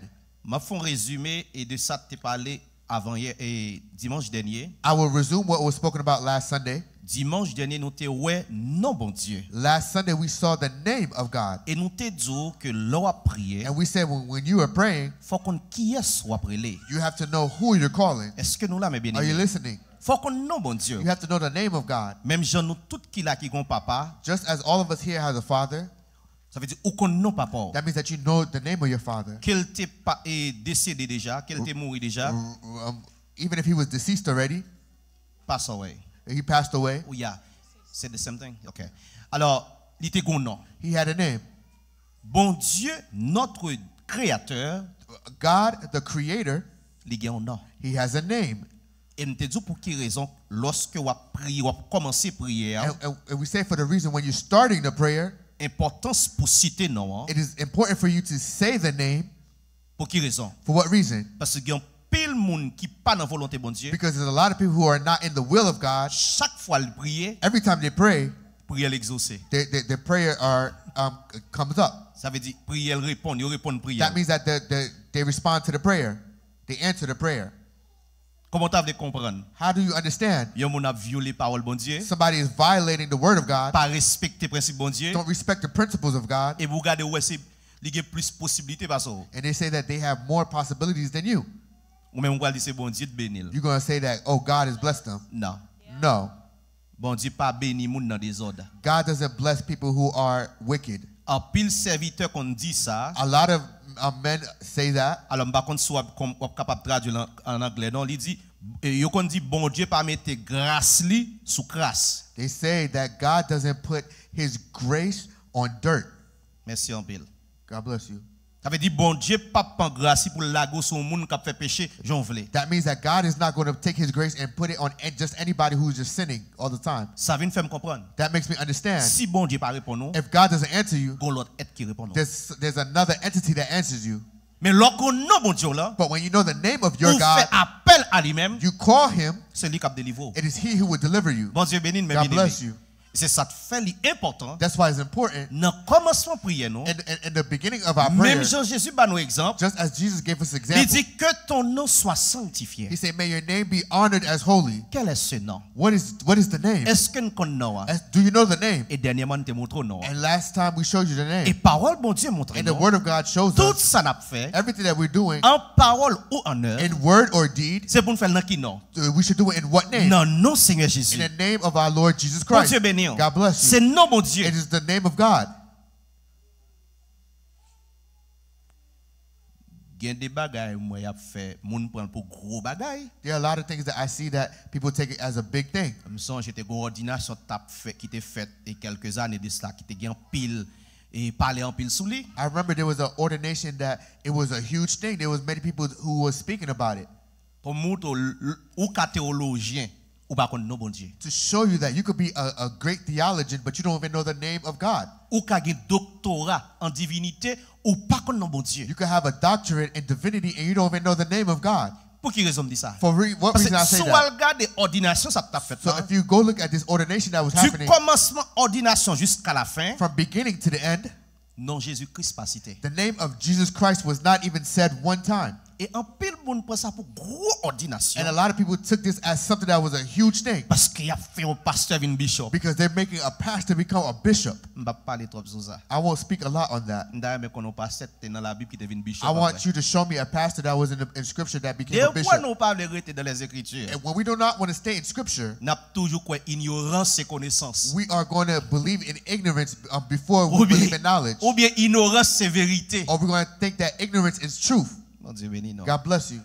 Speaker 1: M'a fait un résumé et de ça t'ai parlé avant hier et dimanche dernier.
Speaker 2: I will resume what was spoken about last Sunday.
Speaker 1: Dimanche dernier nous t'ai ouais non bon Dieu.
Speaker 2: Last Sunday we saw the name of God.
Speaker 1: Et nous t'ai dit que l'on a prié,
Speaker 2: And we said when you are praying,
Speaker 1: faut qu'on qui est soit prélé.
Speaker 2: you have to know who you're calling.
Speaker 1: Est-ce que nous là mais bien
Speaker 2: Are you
Speaker 1: aimé?
Speaker 2: listening?
Speaker 1: Faut qu'on non bon Dieu.
Speaker 2: You have to know the name of God.
Speaker 1: Même gens nous tout qui là qui gon papa,
Speaker 2: Just as all of us here have a father,
Speaker 1: ça veut dire ou qu'on non papa.
Speaker 2: that means that you know the name of your father.
Speaker 1: Qu'elle t'est pas décédé déjà, qu'elle t'est mort déjà,
Speaker 2: Even if he was deceased already,
Speaker 1: pass away.
Speaker 2: he passed away,
Speaker 1: Oh yeah, c'est the same thing. OK. Alors, il était gon non.
Speaker 2: he had a name.
Speaker 1: Bon Dieu, notre créateur,
Speaker 2: God, the creator,
Speaker 1: il a un nom.
Speaker 2: he has a name.
Speaker 1: Et nous te dit pour quelle raison lorsque vous priez, vous commencez prière,
Speaker 2: And we say for the reason when you're starting the prayer,
Speaker 1: importance pour citer non.
Speaker 2: it is important for you to say the name.
Speaker 1: Pour quelle raison?
Speaker 2: For what reason?
Speaker 1: Parce qu'il y a pile monde qui pas dans volonté bon Dieu.
Speaker 2: Because there's a lot of people who are not in the will of God.
Speaker 1: Chaque fois il prie,
Speaker 2: Every time they pray,
Speaker 1: prière l'exaucer.
Speaker 2: their prayer comes up.
Speaker 1: Ça veut dire prière répond, il répond prière.
Speaker 2: That means that they respond to the prayer. They answer the prayer.
Speaker 1: Comment tu veux comprendre?
Speaker 2: How do you understand?
Speaker 1: Il y a moun a violé parole bon Dieu,
Speaker 2: Somebody is violating the word of God,
Speaker 1: pas respecter principe bon Dieu,
Speaker 2: don't respect the principles of God,
Speaker 1: et vous regardez ouais c'est il y a plus possibilités parce que
Speaker 2: and they say that they have more possibilities than you.
Speaker 1: ou même on va dire c'est bon Dieu de bénir.
Speaker 2: You're going to say that, oh, God has blessed them.
Speaker 1: Non.
Speaker 2: No.
Speaker 1: Bon Dieu pas béni moun dans désordre.
Speaker 2: God doesn't bless people who are wicked.
Speaker 1: En pile serviteur qu'on dit ça,
Speaker 2: A lot of men say that.
Speaker 1: alors par contre soit comme capable de traduire en anglais non, il dit yo qu'on dit bon Dieu pas mettre grâce li sous grâce.
Speaker 2: They say that God doesn't put his grace on dirt.
Speaker 1: Merci en pile.
Speaker 2: God bless you.
Speaker 1: Ça veut dire bon Dieu pas prendre grâce pour lago son monde qui fait péché, j'en voulais.
Speaker 2: That means that God is not going to take his grace and put it on just anybody who's just sinning all the time.
Speaker 1: Ça vient faire me comprendre.
Speaker 2: That makes me understand.
Speaker 1: Si bon Dieu pas répond non,
Speaker 2: If God doesn't answer you,
Speaker 1: gon l'autre être qui répond non.
Speaker 2: there's another entity that answers you.
Speaker 1: Mais lorsque non bon Dieu là,
Speaker 2: But when you know the name of your
Speaker 1: ou
Speaker 2: God,
Speaker 1: fait appel à lui-même,
Speaker 2: you call him,
Speaker 1: c'est lui qui délivre.
Speaker 2: it is he who will deliver you.
Speaker 1: Bon Dieu béni, mais
Speaker 2: God
Speaker 1: bien
Speaker 2: bless
Speaker 1: aimé.
Speaker 2: you.
Speaker 1: C'est ça te fait important.
Speaker 2: That's why it's important.
Speaker 1: Dans commencement prière non.
Speaker 2: In the beginning of our prayer,
Speaker 1: Même Jean Jésus ba nous exemple.
Speaker 2: just as Jesus gave us
Speaker 1: Il
Speaker 2: example,
Speaker 1: dit que ton nom soit sanctifié.
Speaker 2: he said, may your name be honored as holy.
Speaker 1: Quel est ce nom?
Speaker 2: What is the name?
Speaker 1: Est-ce que nous connaissons?
Speaker 2: Do you know the name?
Speaker 1: Et dernièrement nous te montrons non.
Speaker 2: And last time we showed you the
Speaker 1: Et
Speaker 2: name.
Speaker 1: parole bon Dieu montre
Speaker 2: And the
Speaker 1: non.
Speaker 2: word of God shows
Speaker 1: Tout
Speaker 2: us
Speaker 1: ça n'a fait
Speaker 2: everything that we're doing
Speaker 1: en parole ou en œuvre.
Speaker 2: in word or deed.
Speaker 1: C'est pour nous faire dans qui non?
Speaker 2: We should do it in what name?
Speaker 1: Non, non Seigneur
Speaker 2: In
Speaker 1: Jésus.
Speaker 2: the name of our Lord Jesus
Speaker 1: Bon
Speaker 2: Christ.
Speaker 1: Dieu béni.
Speaker 2: God bless
Speaker 1: C'est
Speaker 2: you.
Speaker 1: non bon Dieu.
Speaker 2: It is the name of God.
Speaker 1: Gen des bagailles moi y a fait moun prend pour gros bagailles.
Speaker 2: There are a lot of things that I see that people take it as a big thing.
Speaker 1: Me songe j'étais une ordination qui était faite et quelques années de cela qui était gen pile et parler en pile sous lui.
Speaker 2: I remember there was an ordination that it was a huge thing. There was many people who were speaking about it.
Speaker 1: Pour montrer ou ka théologien ou pas connaître bon Dieu.
Speaker 2: To show you that you could be a great theologian, but you don't even know the name of God.
Speaker 1: Ou ka gen doctorat en divinité ou pas connaître bon Dieu.
Speaker 2: You could have a doctorate in divinity and you don't even know the name of God.
Speaker 1: Pour qui raison me dit ça?
Speaker 2: For what reason I say
Speaker 1: si
Speaker 2: that?
Speaker 1: regarde ordination ça t'a fait.
Speaker 2: So if you go look at this ordination that was
Speaker 1: Du
Speaker 2: happening
Speaker 1: commencement ordination jusqu'à la fin,
Speaker 2: from beginning to the end,
Speaker 1: non Jésus-Christ pas cité.
Speaker 2: the name of Jesus Christ was not even said one time.
Speaker 1: Et en pile monde prend ça pour gros ordination.
Speaker 2: And a lot of people took this as something that was a huge thing
Speaker 1: Parce qu'il a fait un pasteur une bishop.
Speaker 2: because they're making a pastor become a bishop.
Speaker 1: M'pa parler trop sur ça.
Speaker 2: I won't speak a lot on that.
Speaker 1: D'ailleurs mais qu'on pasteur dans la Bible qui devient bishop.
Speaker 2: I want you to show me a pastor that was in scripture that became
Speaker 1: Et
Speaker 2: a
Speaker 1: pourquoi
Speaker 2: bishop.
Speaker 1: nous pas rester dans les écritures?
Speaker 2: And when we do not want to stay in scripture,
Speaker 1: N'a toujours quoi ignorance et connaissance.
Speaker 2: we are going to believe in ignorance before we believe in knowledge.
Speaker 1: Ou bien ignorance c'est vérité.
Speaker 2: Or we're going to think that ignorance is truth.
Speaker 1: Mon Dieu béni non.
Speaker 2: God bless you.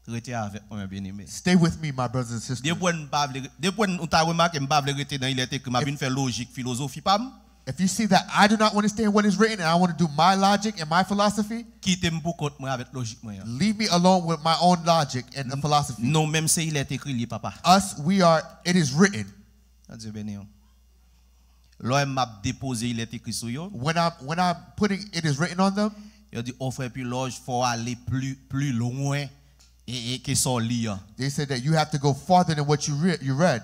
Speaker 1: Restez avec moi bien-aimé.
Speaker 2: Stay with me, my brothers and sisters.
Speaker 1: Depuis on t'a remarqué m'pa rester dans il est écrit m'a vinn faire logique philosophie pas.
Speaker 2: If you see that I do not want to stay in what is written and I want to do my logic and my philosophy,
Speaker 1: Quittez-moi pour compte moi avec logique moi.
Speaker 2: leave me alone with my own logic and the philosophy.
Speaker 1: Non même si il est écrit li papa.
Speaker 2: Us, it is written.
Speaker 1: Dieu béni. L'homme m'a déposé il est écrit sur yo.
Speaker 2: When I'm putting it is written on them,
Speaker 1: Il dit oh frère puis loge faut aller plus loin et que son lire.
Speaker 2: they said that you have to go farther than what you read.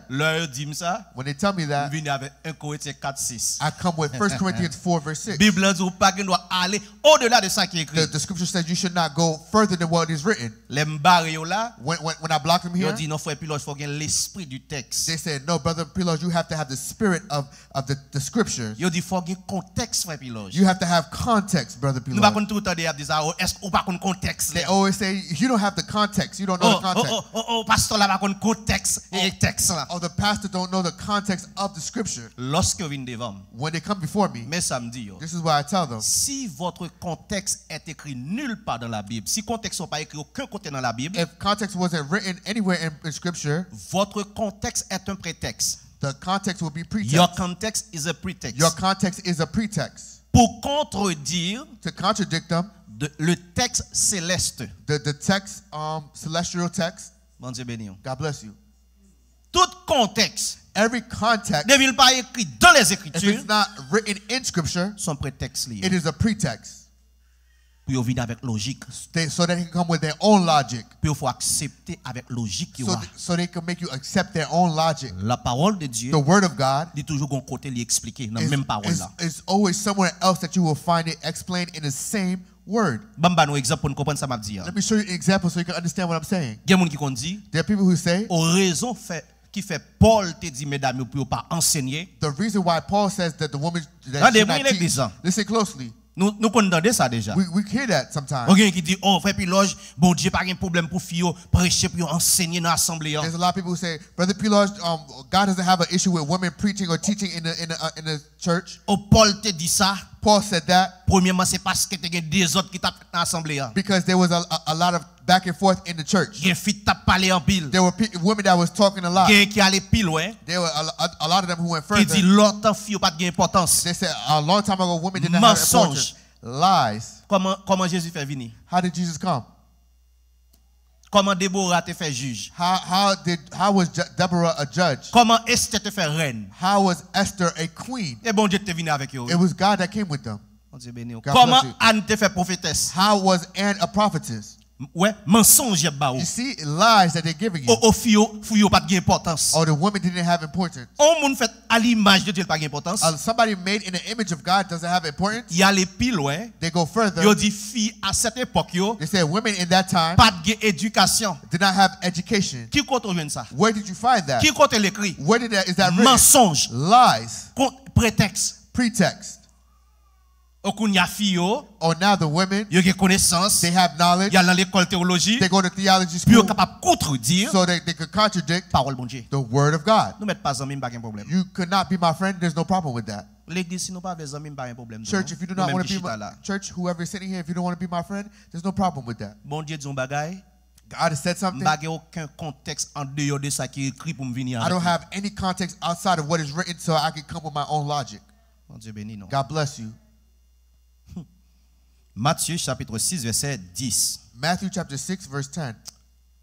Speaker 1: Leur dit ça.
Speaker 2: When they tell me that,
Speaker 1: Vient avec 1 Corinthiens 4:6.
Speaker 2: I come with 1 Corinthians 4 verse 6.
Speaker 1: Bible dit pas que doit aller au-delà de ça qui est écrit.
Speaker 2: The scripture says you should not go further than what is written.
Speaker 1: Les m'barre yo là.
Speaker 2: When I block them
Speaker 1: Il
Speaker 2: here,
Speaker 1: dit non frère puis loge faut gagner l'esprit du texte.
Speaker 2: they said, no, brother Pilos, you have to have the spirit of the scriptures.
Speaker 1: Il dit faut gagner contexte frère puis loge.
Speaker 2: You have to have context, brother
Speaker 1: Nous pas
Speaker 2: Pilos.
Speaker 1: tout le temps dire ça est-ce ou pas qu'on contexte.
Speaker 2: They always say, you don't have the context. You don't know the context.
Speaker 1: Pasteur là pas qu'on contexte et texte là.
Speaker 2: Oh, the pastor don't know the context of the scripture.
Speaker 1: Lorsque vient devant.
Speaker 2: When they come before me,
Speaker 1: Mais ça me dit yo.
Speaker 2: this is what I tell them.
Speaker 1: Si votre contexte est écrit nulle part dans la Bible, si contexte n'est pas écrit aucun côté dans la Bible,
Speaker 2: If context wasn't written anywhere in scripture,
Speaker 1: votre contexte est un prétexte.
Speaker 2: the context will be
Speaker 1: Your
Speaker 2: pretext.
Speaker 1: context is a pretext.
Speaker 2: Your context is a pretext.
Speaker 1: Pour contredire
Speaker 2: To contradict them,
Speaker 1: le texte céleste.
Speaker 2: the text, celestial text,
Speaker 1: Bon Dieu béni.
Speaker 2: God bless you.
Speaker 1: Tout contexte,
Speaker 2: Every context,
Speaker 1: ne pas écrit dans les
Speaker 2: if
Speaker 1: Écritures,
Speaker 2: it's not written in scripture,
Speaker 1: son prétexte lié.
Speaker 2: it is a pretext.
Speaker 1: Pour venir avec logique.
Speaker 2: So they can come with their own logic.
Speaker 1: Puis il faut accepter avec logique.
Speaker 2: So they can make you accept their own logic.
Speaker 1: La parole de Dieu,
Speaker 2: The word of God
Speaker 1: il toujours un côté lui expliquer dans la même parole là.
Speaker 2: is always somewhere else that you will find it explained in the same word.
Speaker 1: Bamba nous exemple pour nous comprendre ça m'a dit.
Speaker 2: Let me show you an example so you can understand what I'm saying.
Speaker 1: Il y a des gens qui dit,
Speaker 2: There are people who say,
Speaker 1: aux raisons qui fait Paul te dit mesdames pour pas enseigner.
Speaker 2: the reason why Paul says that the woman that
Speaker 1: Regardez,
Speaker 2: should
Speaker 1: moi,
Speaker 2: not
Speaker 1: l'église,
Speaker 2: teach.
Speaker 1: hein.
Speaker 2: Listen closely.
Speaker 1: Nous entendons ça déjà.
Speaker 2: We hear that sometimes.
Speaker 1: Il y a qui dit oh frère Piloge, bon Dieu pas de problème pour fille prêcher pour enseigner dans l'assemblée.
Speaker 2: There's a lot of people who say, Brother Pilos, God doesn't have an issue with women preaching or teaching in the church.
Speaker 1: Oh Paul te dit ça.
Speaker 2: Paul said that
Speaker 1: Premièrement c'est parce que tu as des autres qui t'a dans l'assemblée.
Speaker 2: because there was a lot of back and forth in the church.
Speaker 1: Il y a filles t'a parlé en pile.
Speaker 2: There were women that was talking a lot.
Speaker 1: Il y a qui allait pile ouais.
Speaker 2: There were a lot of them who went
Speaker 1: Qui dit
Speaker 2: further.
Speaker 1: l'autre fille pas de importance.
Speaker 2: They said a long time ago women did not have importance. Lies.
Speaker 1: Comment Jésus fait venir?
Speaker 2: How did Jesus come?
Speaker 1: Comment Déborah te fait juge?
Speaker 2: How was Deborah a judge?
Speaker 1: Comment Esther te fait reine?
Speaker 2: How was Esther a queen?
Speaker 1: Et bon Dieu te venu avec eux.
Speaker 2: It was God that came with them.
Speaker 1: Mon Dieu béni.
Speaker 2: God
Speaker 1: Comment
Speaker 2: bless you.
Speaker 1: Anne te fait prophétesse?
Speaker 2: How was Anne a prophetess?
Speaker 1: Ouais, mensonge ba ou.
Speaker 2: You see, lies that they're giving you.
Speaker 1: Au fille pas de importance.
Speaker 2: Oh, the women didn't have importance.
Speaker 1: On moun fait à l'image de Dieu pas d'importance.
Speaker 2: Somebody made in the image of God doesn't have importance.
Speaker 1: Il y a les pile ouais.
Speaker 2: They go further.
Speaker 1: Yo dit fille à cette époque yo
Speaker 2: They say women in that time
Speaker 1: pas de éducation.
Speaker 2: did not have education.
Speaker 1: Qui compte rejoindre ça?
Speaker 2: Where did you find that?
Speaker 1: Qui compte l'écrit?
Speaker 2: Where is that written?
Speaker 1: Mensonge,
Speaker 2: Lies,
Speaker 1: prétexte.
Speaker 2: pretext.
Speaker 1: Okunya fille yo,
Speaker 2: Oh, now the women,
Speaker 1: yo gen connaissance.
Speaker 2: they have knowledge.
Speaker 1: Il y a dans l'école théologie.
Speaker 2: They go to theology
Speaker 1: Puis yo
Speaker 2: school
Speaker 1: capable contredire
Speaker 2: so they could contradict
Speaker 1: parole bon Dieu.
Speaker 2: the word of God.
Speaker 1: Nous mettons pas amis pas un problème.
Speaker 2: You could not be my friend. There's no problem with that.
Speaker 1: L'église si nous pas des amis pas un problème.
Speaker 2: Church, if you do not want to be my church, whoever is sitting here, if you don't want to be my friend, there's no problem with that.
Speaker 1: Bon Dieu dit un bagay.
Speaker 2: God has said something.
Speaker 1: Pas aucun contexte en dehors de ça qui est écrit pour me venir.
Speaker 2: I don't have any context outside of what is written, so I can come with my own logic.
Speaker 1: Bon Dieu béni nous.
Speaker 2: God bless you.
Speaker 1: Matthieu chapitre 6 verset 10.
Speaker 2: Matthew chapter 6 verse 10.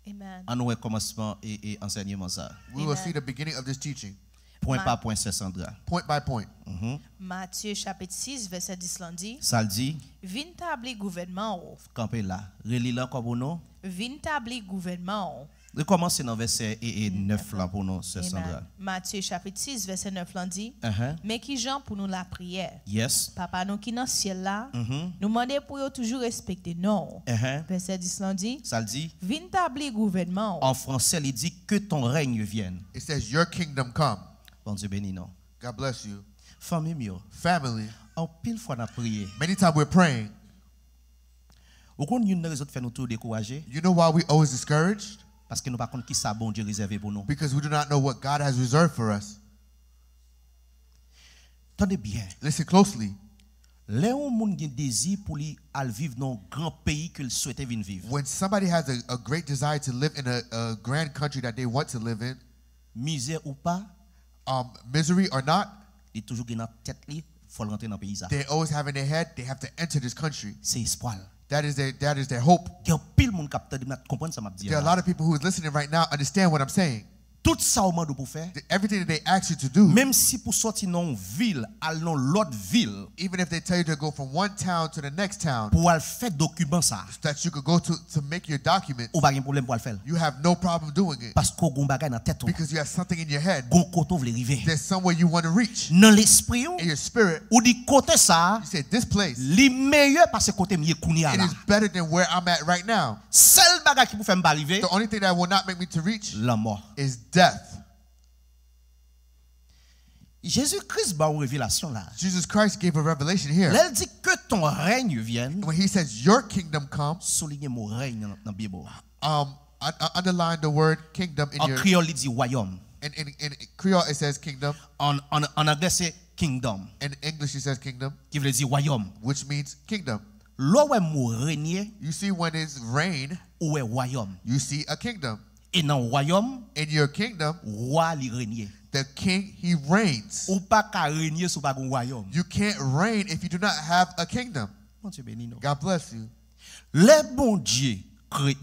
Speaker 3: Amen.
Speaker 1: En nous commencement et enseignement ça.
Speaker 2: We will
Speaker 3: Amen.
Speaker 2: see the beginning of this teaching,
Speaker 1: Point par point c'est Sandra.
Speaker 2: point by point.
Speaker 3: Matthieu chapitre 6 verset 10 lan dit,
Speaker 1: Ça le dit,
Speaker 3: vin tabli gouvernement ou,
Speaker 1: campé là. Relis là comme nous.
Speaker 3: vin tabli gouvernement ou.
Speaker 1: Recommencer dans verset 9 là pour nous c'est Sandra.
Speaker 3: Amen. Matthieu chapitre 6 verset 9 lan dit, mais qui Jean pour nous la prière.
Speaker 1: Yes.
Speaker 3: Papa nous qui dans ciel là, nous demander pour yo toujours respecter non. Verset 10 lan dit,
Speaker 1: Ça le dit.
Speaker 3: vin tabli gouvernement ou.
Speaker 1: En français, il dit que ton règne vienne.
Speaker 2: It says, your kingdom come.
Speaker 1: Bon Dieu béni nous.
Speaker 2: God bless you.
Speaker 1: Famille mieux.
Speaker 2: Family,
Speaker 1: En pile fois on a prié.
Speaker 2: many times we're praying.
Speaker 1: Ou qu'on une raison de faire nous tout décourager
Speaker 2: You know why we always discouraged?
Speaker 1: parce que nous pas connaître qui ça bon Dieu réservé pour nous.
Speaker 2: Because we do not know what God has reserved for us.
Speaker 1: Tendez bien.
Speaker 2: Listen closely.
Speaker 1: Les gens ont un désir pour lui aller vivre dans un grand pays qu'il souhaitait venir vivre.
Speaker 2: When somebody has a great desire to live in a grand country that they want to live in,
Speaker 1: Misère ou pas,
Speaker 2: misery or not,
Speaker 1: il est toujours dans tête li, faut rentrer dans le pays ça.
Speaker 2: they always have in their head they have to enter this country.
Speaker 1: C'est espoir.
Speaker 2: That is their hope.
Speaker 1: Il y a pile monde capteur de comprendre ça m'a dit.
Speaker 2: There are a lot of people who is listening right now understand what I'm saying.
Speaker 1: Tout ça au monde pour faire.
Speaker 2: Everything that they ask you to do,
Speaker 1: Même si pour sortir dans une ville, aller dans l'autre ville,
Speaker 2: even if they tell you to go from one town to the next town,
Speaker 1: pour aller faire document ça,
Speaker 2: that you could go to make your document,
Speaker 1: ou pas de problème pour le faire.
Speaker 2: you have no problem doing it
Speaker 1: Parce qu'on gon bagay dans tête ou,
Speaker 2: because you have something in your head.
Speaker 1: gon koto vle rive.
Speaker 2: There's somewhere you want to reach.
Speaker 1: Dans l'esprit ou,
Speaker 2: In your spirit,
Speaker 1: ou dit côté ça,
Speaker 2: you say, this place,
Speaker 1: li meilleur parce que côté mieux kounia
Speaker 2: it
Speaker 1: là.
Speaker 2: is better than where I'm at right now.
Speaker 1: Seul bagay qui pour faire m'arriver,
Speaker 2: The only thing that will not make me to reach
Speaker 1: la mort.
Speaker 2: is death.
Speaker 1: Jésus-Christ ba une révélation là.
Speaker 2: Jesus Christ gave a revelation here.
Speaker 1: Elle dit que ton règne vienne,
Speaker 2: When he says, your kingdom come,
Speaker 1: souligner mon règne dans la Bible.
Speaker 2: underline the word kingdom in
Speaker 1: En
Speaker 2: your,
Speaker 1: créole il dit royaume.
Speaker 2: in Creole it says kingdom.
Speaker 1: En anglais c'est kingdom,
Speaker 2: In English it says kingdom,
Speaker 1: qui veut dire royaume.
Speaker 2: which means kingdom.
Speaker 1: Là où est mon régner,
Speaker 2: You see, when it's reign,
Speaker 1: où est royaume.
Speaker 2: you see a kingdom.
Speaker 1: Et dans le royaume,
Speaker 2: In your kingdom,
Speaker 1: roi li régner.
Speaker 2: the king, he reigns.
Speaker 1: Ou pas qu'à régner sous pas un royaume.
Speaker 2: You can't reign if you do not have a kingdom.
Speaker 1: Mon Dieu béni nous.
Speaker 2: God bless you.
Speaker 1: Les bons dieux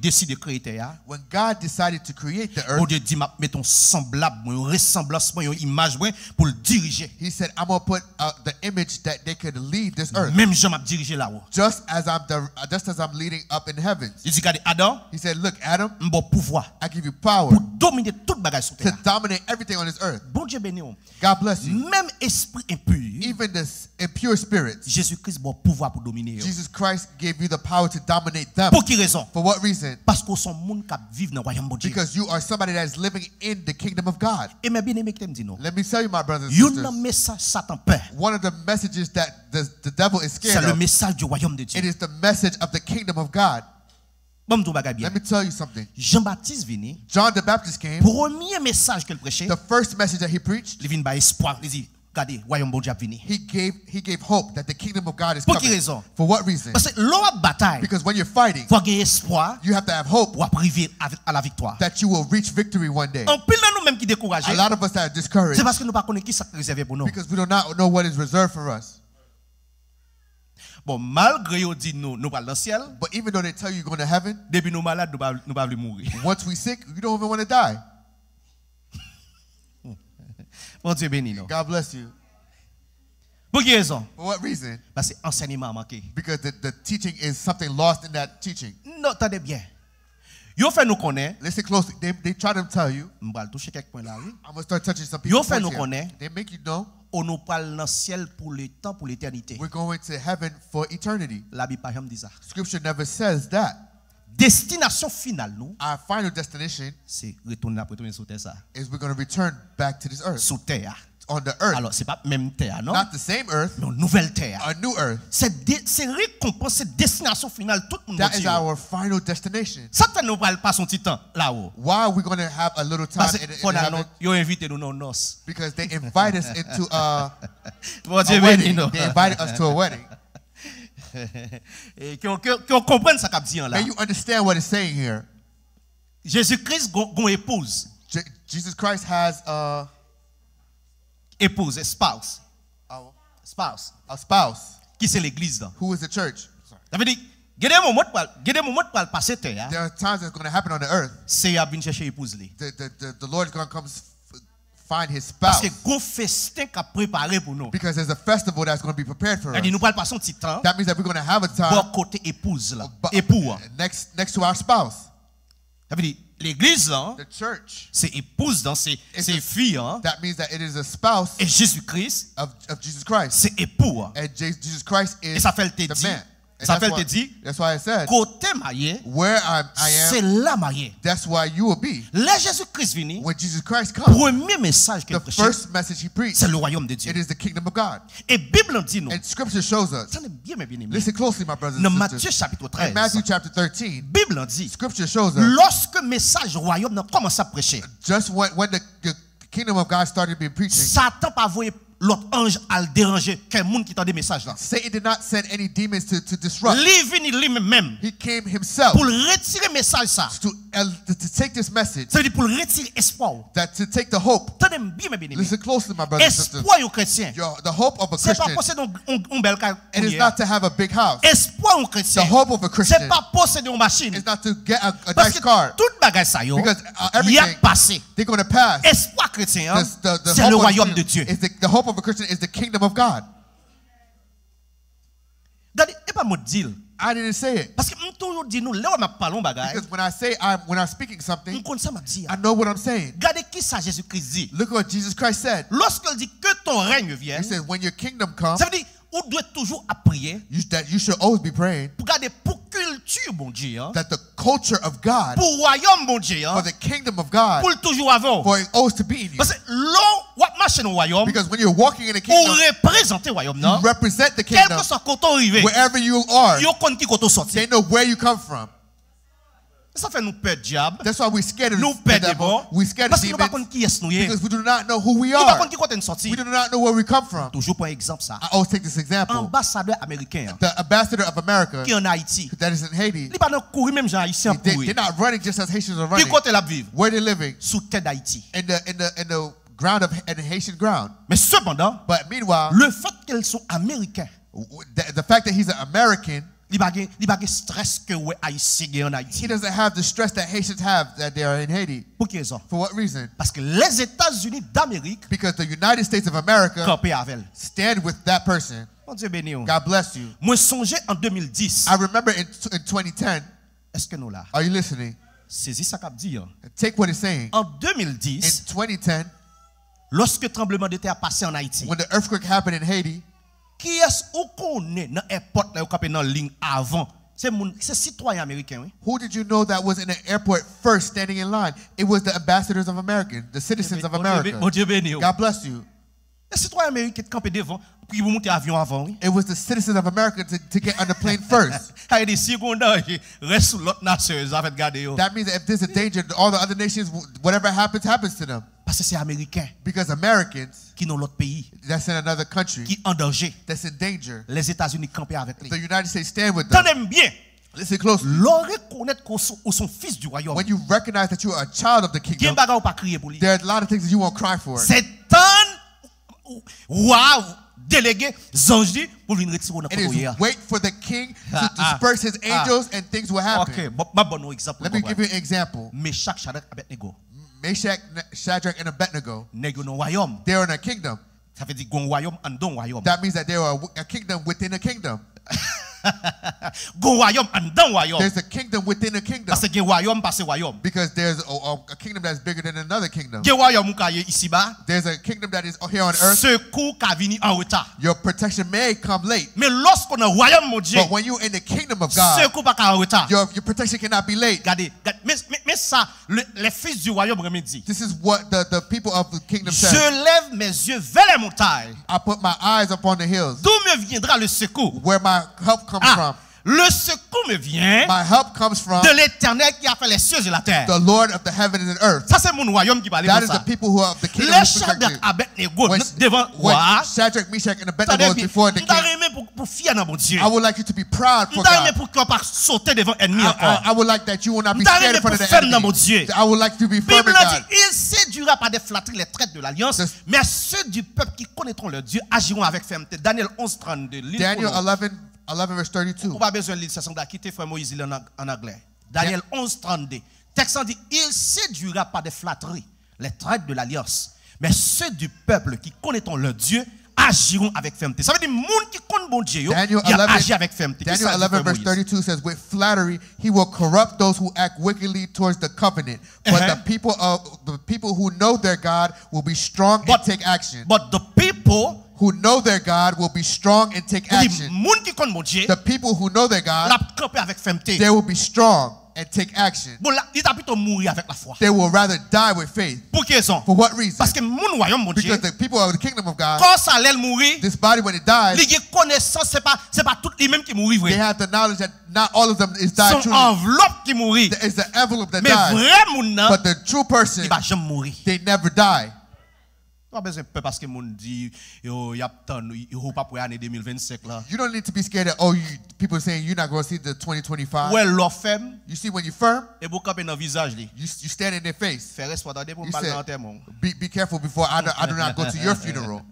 Speaker 1: décide de créer terre.
Speaker 2: When God decided to create the
Speaker 1: Bon
Speaker 2: earth,
Speaker 1: Dieu dit m'a mettons semblable, une ressemblance, une image pour le diriger.
Speaker 2: he said, I'm going to put the image that they could lead this earth.
Speaker 1: Même Jean m'a dirigé là-haut.
Speaker 2: Just as I'm leading up in heavens.
Speaker 1: Il dit regardez Adam,
Speaker 2: He said, look, Adam,
Speaker 1: m'bon pouvoir
Speaker 2: I give you power
Speaker 1: pour dominer toute bagaille sur
Speaker 2: to
Speaker 1: terre.
Speaker 2: dominate everything on this earth.
Speaker 1: Bon Dieu béni nous.
Speaker 2: God bless you.
Speaker 1: Même esprit impur,
Speaker 2: Even the impure spirits,
Speaker 1: Jésus-Christ bon pouvoir pour dominer.
Speaker 2: Jesus Christ gave you the power to dominate them.
Speaker 1: Pour quelle raison?
Speaker 2: For what reason?
Speaker 1: Parce que son monde qui vit dans le royaume de Dieu.
Speaker 2: Because you are somebody that is living in the kingdom of God.
Speaker 1: Et mes bien-aimés qui me dit non.
Speaker 2: Let me tell you, my brothers and
Speaker 1: Yon
Speaker 2: sisters,
Speaker 1: message Satan peur.
Speaker 2: one of the messages that the devil is
Speaker 1: C'est
Speaker 2: scared
Speaker 1: le
Speaker 2: of,
Speaker 1: message du royaume de
Speaker 2: it
Speaker 1: Dieu.
Speaker 2: is the message of the kingdom of God.
Speaker 1: Bon m'dou bagay bien.
Speaker 2: Let me tell you something.
Speaker 1: Jean-Baptiste vini,
Speaker 2: John the Baptist came.
Speaker 1: premier message qu'il prêchait,
Speaker 2: The first message that he preached,
Speaker 1: il vient par espoir, il dit regardez, royaume bon Dieu a venu.
Speaker 2: he gave hope that the kingdom of God is
Speaker 1: Pour quelle
Speaker 2: coming.
Speaker 1: raison?
Speaker 2: For what reason?
Speaker 1: Parce que l'on a bataille,
Speaker 2: Because when you're fighting,
Speaker 1: faut avoir espoir
Speaker 2: you have to have hope
Speaker 1: pour arriver à la victoire.
Speaker 2: that you will reach victory one day.
Speaker 1: En pile de nous même qui découragés,
Speaker 2: A lot of us are discouraged
Speaker 1: c'est parce que nous pas connaissons qui ça réservé pour nous.
Speaker 2: because we do not know what is reserved for us.
Speaker 1: Bon, malgré on dit nous parlons dans le ciel,
Speaker 2: But even though they tell you you're going to heaven,
Speaker 1: depuis nous malades, nous pas mourir.
Speaker 2: once we sick, you don't even want to die.
Speaker 1: Bon Dieu béni nous.
Speaker 2: God bless you.
Speaker 1: Pour quelle raison?
Speaker 2: For what reason?
Speaker 1: Parce que enseignement a manqué.
Speaker 2: Because the teaching is something lost in that teaching.
Speaker 1: Non, attendez bien. Yo fait nous connaître,
Speaker 2: Listen closely. They try to tell you.
Speaker 1: on va toucher quelques points là, oui.
Speaker 2: I'm going to start touching some
Speaker 1: Yo
Speaker 2: people.
Speaker 1: fait nous connaître,
Speaker 2: They make you know
Speaker 1: on nous parle dans le ciel pour le temps, pour l'éternité.
Speaker 2: we're going to heaven for eternity.
Speaker 1: La Bible par exemple dit ça.
Speaker 2: Scripture never says that.
Speaker 1: Destination finale nous,
Speaker 2: Our final destination
Speaker 1: c'est retourner sur terre ça.
Speaker 2: is we're going to return back to this earth.
Speaker 1: Sur terre.
Speaker 2: On the earth.
Speaker 1: Alors c'est pas même terre non,
Speaker 2: Not the same earth,
Speaker 1: mais une nouvelle terre.
Speaker 2: a new earth.
Speaker 1: C'est récompense, c'est destination finale tout le monde
Speaker 2: That is
Speaker 1: dit.
Speaker 2: our final destination.
Speaker 1: Satan nous parle pas son petit temps là-haut.
Speaker 2: Why are we going to have a little time
Speaker 1: Parce
Speaker 2: in
Speaker 1: que
Speaker 2: heaven?
Speaker 1: yo invité nous non noces.
Speaker 2: Because they invite us into a
Speaker 1: Bon Dieu béni
Speaker 2: wedding.
Speaker 1: nous.
Speaker 2: They invited us to a wedding.
Speaker 1: Et qu'on comprenne ça qu'a dit là.
Speaker 2: May you understand what it's saying here.
Speaker 1: Jésus-Christ gon épouse,
Speaker 2: Jesus Christ has
Speaker 1: épouse, spouse. spouse.
Speaker 2: A spouse.
Speaker 1: Qui c'est l'église là?
Speaker 2: Who is the church?
Speaker 1: Ça veut dire, il y a des moments pour passer terre.
Speaker 2: There are times that's going to happen on the earth.
Speaker 1: C'est à venir chercher épouse li.
Speaker 2: The Lord is going to come find his
Speaker 1: Parce
Speaker 2: spouse.
Speaker 1: que gon festin qu'a préparé pour nous.
Speaker 2: Because there's a festival that's going to be prepared for us.
Speaker 1: nous pas passer un petit temps.
Speaker 2: That means that we're going to have a time
Speaker 1: Bon côté épouse là. Époux.
Speaker 2: next to our spouse.
Speaker 1: Ça veut dire, l'église là,
Speaker 2: The church.
Speaker 1: c'est épouse dans c'est fille hein.
Speaker 2: That means that it is a spouse
Speaker 1: Et Jésus-Christ,
Speaker 2: of Jesus Christ.
Speaker 1: c'est époux.
Speaker 2: And Jesus Christ is
Speaker 1: Et ça fait te
Speaker 2: the
Speaker 1: dire.
Speaker 2: man. And
Speaker 1: Ça fait te dire.
Speaker 2: That's why I said,
Speaker 1: Côté marié,
Speaker 2: where I
Speaker 1: c'est
Speaker 2: am,
Speaker 1: là marié.
Speaker 2: that's why you will be.
Speaker 1: Là Jésus-Christ venu.
Speaker 2: When Jesus Christ comes,
Speaker 1: Premier message qu'il
Speaker 2: the
Speaker 1: prêchait,
Speaker 2: first message he preached,
Speaker 1: c'est le royaume de Dieu.
Speaker 2: it is the kingdom of God.
Speaker 1: Et Bible dit nous.
Speaker 2: And scripture shows us.
Speaker 1: Ça n'est bien mes bien-aimés.
Speaker 2: Listen closely, my brothers
Speaker 1: Dans
Speaker 2: and
Speaker 1: Matthieu
Speaker 2: sisters.
Speaker 1: chapitre
Speaker 2: In
Speaker 1: 13.
Speaker 2: Matthew chapter 13,
Speaker 1: Bible dit.
Speaker 2: scripture shows us,
Speaker 1: Lorsque message royaume n'a commencé à prêcher,
Speaker 2: just when the kingdom of God started being preaching,
Speaker 1: Satan pas voyé l'autre ange à le déranger qu'un monde qui tend des messages là.
Speaker 2: Satan did not send any demons to disrupt.
Speaker 1: Lui venu lui-même
Speaker 2: He came himself
Speaker 1: pour retirer message ça.
Speaker 2: to take this message,
Speaker 1: Ça veut dire pour retirer espoir.
Speaker 2: that to take the hope.
Speaker 1: Tenez bien mes bien-aimés.
Speaker 2: Listen closely, my brothers and sisters.
Speaker 1: Espoir aux chrétiens.
Speaker 2: The hope of a
Speaker 1: C'est pas
Speaker 2: Christian,
Speaker 1: posséder un bel car.
Speaker 2: it is not to have a big house.
Speaker 1: Espoir aux
Speaker 2: The
Speaker 1: chrétiens.
Speaker 2: hope of a
Speaker 1: C'est
Speaker 2: Christian
Speaker 1: pas posséder une machine.
Speaker 2: is not to get a
Speaker 1: Parce
Speaker 2: nice
Speaker 1: que
Speaker 2: car.
Speaker 1: tout bagage ça yo,
Speaker 2: Because
Speaker 1: il y a
Speaker 2: everything,
Speaker 1: passé.
Speaker 2: they're going to pass.
Speaker 1: Espoir chrétien, hein,
Speaker 2: The
Speaker 1: c'est le
Speaker 2: hope
Speaker 1: royaume
Speaker 2: of
Speaker 1: de
Speaker 2: a
Speaker 1: Dieu.
Speaker 2: Christian is the hope of a Christian is the kingdom of God.
Speaker 1: Regardez, et pas moi dire.
Speaker 2: I didn't say it.
Speaker 1: Parce que nous toujours dit nous là on a parlé bagage.
Speaker 2: Because when I'm speaking something,
Speaker 1: On connaît ça m'a dit.
Speaker 2: I know what I'm saying.
Speaker 1: Regardez qui ça Jésus-Christ dit.
Speaker 2: Look what Jesus Christ said.
Speaker 1: Lorsqu'il dit que ton règne
Speaker 2: He
Speaker 1: vienne,
Speaker 2: said, when your kingdom comes,
Speaker 1: ça veut dire on doit toujours à prier
Speaker 2: that you should always be praying
Speaker 1: pour garder pour culture bon Dieu, hein,
Speaker 2: that the culture of God,
Speaker 1: pour royaume bon Dieu, hein,
Speaker 2: for the kingdom of God,
Speaker 1: pour toujours avant.
Speaker 2: for it always to be in you.
Speaker 1: Parce que l'on va marcher dans le royaume
Speaker 2: Because when you're walking in the
Speaker 1: pour
Speaker 2: kingdom,
Speaker 1: représenter le royaume,
Speaker 2: you
Speaker 1: non?
Speaker 2: represent the
Speaker 1: Quel
Speaker 2: kingdom
Speaker 1: que soit quand on arrive,
Speaker 2: wherever you are.
Speaker 1: yo connaît qui quand on sorti.
Speaker 2: They know where you come from.
Speaker 1: Ça fait nous peur diable.
Speaker 2: That's why we're scared of
Speaker 1: Nous
Speaker 2: the
Speaker 1: peur
Speaker 2: devil.
Speaker 1: démon.
Speaker 2: We're scared of
Speaker 1: Parce que nous pas
Speaker 2: demons
Speaker 1: connaît qui est nous est.
Speaker 2: because we do not know who we
Speaker 1: Nous pas
Speaker 2: are.
Speaker 1: connaît qui quand on sorti.
Speaker 2: We do not know where we come from.
Speaker 1: Toujours pour exemple ça.
Speaker 2: I always take this example.
Speaker 1: Ambassadeur américain
Speaker 2: The ambassador of America
Speaker 1: qui en Haïti.
Speaker 2: that is in Haiti,
Speaker 1: Il pas courir même gens haïtiens pour
Speaker 2: they're not running just as Haitians are
Speaker 1: Qui
Speaker 2: running.
Speaker 1: côté la vivre
Speaker 2: Where they're living
Speaker 1: sous terre d'Haïti.
Speaker 2: in the ground of in the Haitian ground.
Speaker 1: Mais cependant,
Speaker 2: But meanwhile,
Speaker 1: le fait qu'ils sont américains,
Speaker 2: the fact that he's an American,
Speaker 1: il pas de stress que ouais haïtien en Haïti.
Speaker 2: he doesn't have the stress that Haitians have that they are in Haiti.
Speaker 1: Pour quelle raison?
Speaker 2: For what reason?
Speaker 1: Parce que les États-Unis d'Amérique
Speaker 2: Because the United States of America
Speaker 1: campent avec elle.
Speaker 2: stand with that person.
Speaker 1: Mon Dieu béni.
Speaker 2: God bless you.
Speaker 1: Moi songez en 2010.
Speaker 2: I remember in 2010.
Speaker 1: Est-ce que nous là?
Speaker 2: Are you listening?
Speaker 1: Saisis ça qu'a dit.
Speaker 2: Take what it's saying.
Speaker 1: En
Speaker 2: In
Speaker 1: 2010,
Speaker 2: 2010,
Speaker 1: lorsque le tremblement de terre a passé en Haïti,
Speaker 2: when the earthquake happened in Haiti,
Speaker 1: qui est-ce qu'on est dans l'airport là, ou dans la ligne avant? C'est citoyen américain, oui.
Speaker 2: who did you know that was in the airport first standing in line? It was the ambassadors of America, the citizens of America.
Speaker 1: Mon Dieu béni.
Speaker 2: God bless you.
Speaker 1: Les citoyens américains qui campent devant, puis vous montez avion avant, oui.
Speaker 2: It was the citizens of America to get on the plane first.
Speaker 1: Il y a des secondes qui restent sous l'autre nation, ils ont fait garder.
Speaker 2: That means that if there's a danger, all the other nations, whatever happens, happens to them.
Speaker 1: Parce que c'est américain
Speaker 2: Because Americans,
Speaker 1: qui dans l'autre pays,
Speaker 2: that's in another country,
Speaker 1: qui en danger.
Speaker 2: that's in danger,
Speaker 1: Les États-Unis campent avec lui.
Speaker 2: the United States stand with them.
Speaker 1: Tenez bien.
Speaker 2: Listen closely.
Speaker 1: L'on reconnaître qu'on sont fils du royaume.
Speaker 2: When you recognize that you are a child of the
Speaker 1: Qui
Speaker 2: kingdom,
Speaker 1: bagarre ou pas crier pour lui.
Speaker 2: there are a lot of things that you won't cry for.
Speaker 1: C'est un waouh délégué zangi pour venir retirer dans
Speaker 2: It is
Speaker 1: côté.
Speaker 2: wait for the king to disperse his angels and things will happen.
Speaker 1: OK, ma bon exemple.
Speaker 2: Let me give you an example.
Speaker 1: Mais chaque Shadrach Abednego,
Speaker 2: Meshach, Shadrach, and Abednego,
Speaker 1: nèg dans royaume.
Speaker 2: they're in a kingdom.
Speaker 1: Ça veut dire gon royaume en don royaume.
Speaker 2: That means that they are a kingdom within a kingdom.
Speaker 1: Gon royaume en don royaume.
Speaker 2: There's a kingdom within a kingdom.
Speaker 1: Parce que gen royaume passe royaume.
Speaker 2: Because there's a kingdom that's bigger than another kingdom.
Speaker 1: Gen royaume ka ici bas.
Speaker 2: There's a kingdom that is here on earth.
Speaker 1: Secours ka vini en retard.
Speaker 2: Your protection may come late.
Speaker 1: Mais lorsqu'on est royaume mon Dieu,
Speaker 2: But when you're in the kingdom of God,
Speaker 1: secours pas ka en retard.
Speaker 2: your protection cannot be late.
Speaker 1: Regardez, mais ça les fils du royaume remédient.
Speaker 2: This is what the people of the kingdom
Speaker 1: Je
Speaker 2: said.
Speaker 1: lève mes yeux vers les montagnes.
Speaker 2: I put my eyes upon the hills,
Speaker 1: D'où me viendra le secours?
Speaker 2: where my help comes from.
Speaker 1: Le secours me vient
Speaker 2: My help comes from
Speaker 1: de l'Éternel qui a fait les cieux et la terre.
Speaker 2: the Lord of the heavens and earth.
Speaker 1: Ça c'est mon royaume qui parle
Speaker 2: That
Speaker 1: de
Speaker 2: is
Speaker 1: ça.
Speaker 2: the people who are the kingdom
Speaker 1: Les
Speaker 2: who's
Speaker 1: Shadrach
Speaker 2: protected.
Speaker 1: Abednego
Speaker 2: When
Speaker 1: devant roi.
Speaker 2: Shadrach, Meshach, and Abednego was before the king.
Speaker 1: Pour pour fier dans mon Dieu.
Speaker 2: I would like you to be proud for God.
Speaker 1: Pour qu'on pas sauter devant ennemi encore.
Speaker 2: I would like that you will not be scared in front of the enemy. I would like to be firm in God.
Speaker 1: Il séduira par des flatteries les traites de l'alliance, mais ceux du peuple qui connaîtront leur Dieu agiront avec fermeté. Daniel 11:32.
Speaker 2: Daniel 11 verse 32.
Speaker 1: On pas besoin de lire ça, on doit quitter frère Moïse en anglais. Daniel 11:32. Texte dit, il séduira par des flatteries les traites de l'alliance, mais ceux du peuple qui connaîtront leur Dieu agiront avec fermeté. Ça veut dire monde qui connaît bon Dieu, il agit avec fermeté.
Speaker 2: Daniel 11 verse 32 says, with flattery he will corrupt those who act wickedly towards the covenant, but the people who know their God will be strong and take action.
Speaker 1: But the people
Speaker 2: who know their God will be strong and take action. The people who know their God, they will be strong and take action. They will rather die with faith. For what reason? Because the people of the kingdom of God, this body when it dies, they have the knowledge that not all of them is died truly. It's the envelope that dies. But the true person, they never die.
Speaker 1: Pas besoin peur parce que monde dit yo y a yo pas pour année 2025 là.
Speaker 2: You don't need to be scared that people are saying you're not going to see the 2025.
Speaker 1: Well, l'offre ferme.
Speaker 2: You see when you firm,
Speaker 1: et vous camper dans visage li.
Speaker 2: You stand in their face.
Speaker 1: Faire respecter pour mal dans terme.
Speaker 2: Be careful before I do not go to your funeral.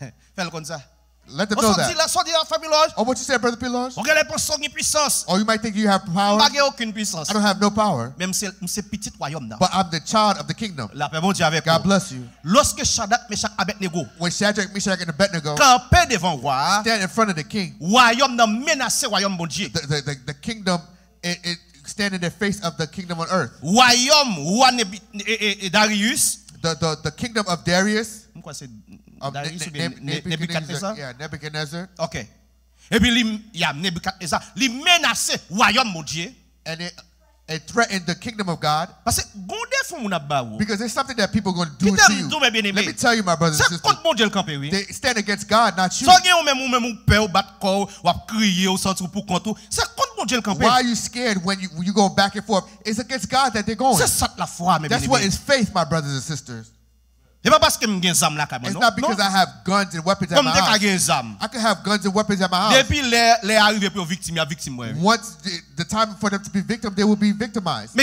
Speaker 1: Fais comme ça.
Speaker 2: Let them know that. Oh, what you said, Brother Piloge? Oh, you might think you have power. I don't have no power. But I'm the child of the kingdom. God bless you. When Shadrach, Meshach, and Abednego stand in front of the king, the kingdom, it stand in the face of the kingdom on earth. The kingdom of Darius. Nebuchadnezzar.
Speaker 1: Okay. Et puis il y a Nebuchadnezzar, il menaçait royaume mon Dieu.
Speaker 2: And it threatened the kingdom of God. Because there's something that people are going to do to you. Let me tell you, my brothers and sisters, they stand against God, not you. Why are you scared when you go back and forth? It's against God that they're going. That's what is faith, my brothers and sisters. It's not because I have guns and weapons at my house. I can have guns and weapons at my house. Once the time for them to be victims, they will be victimized.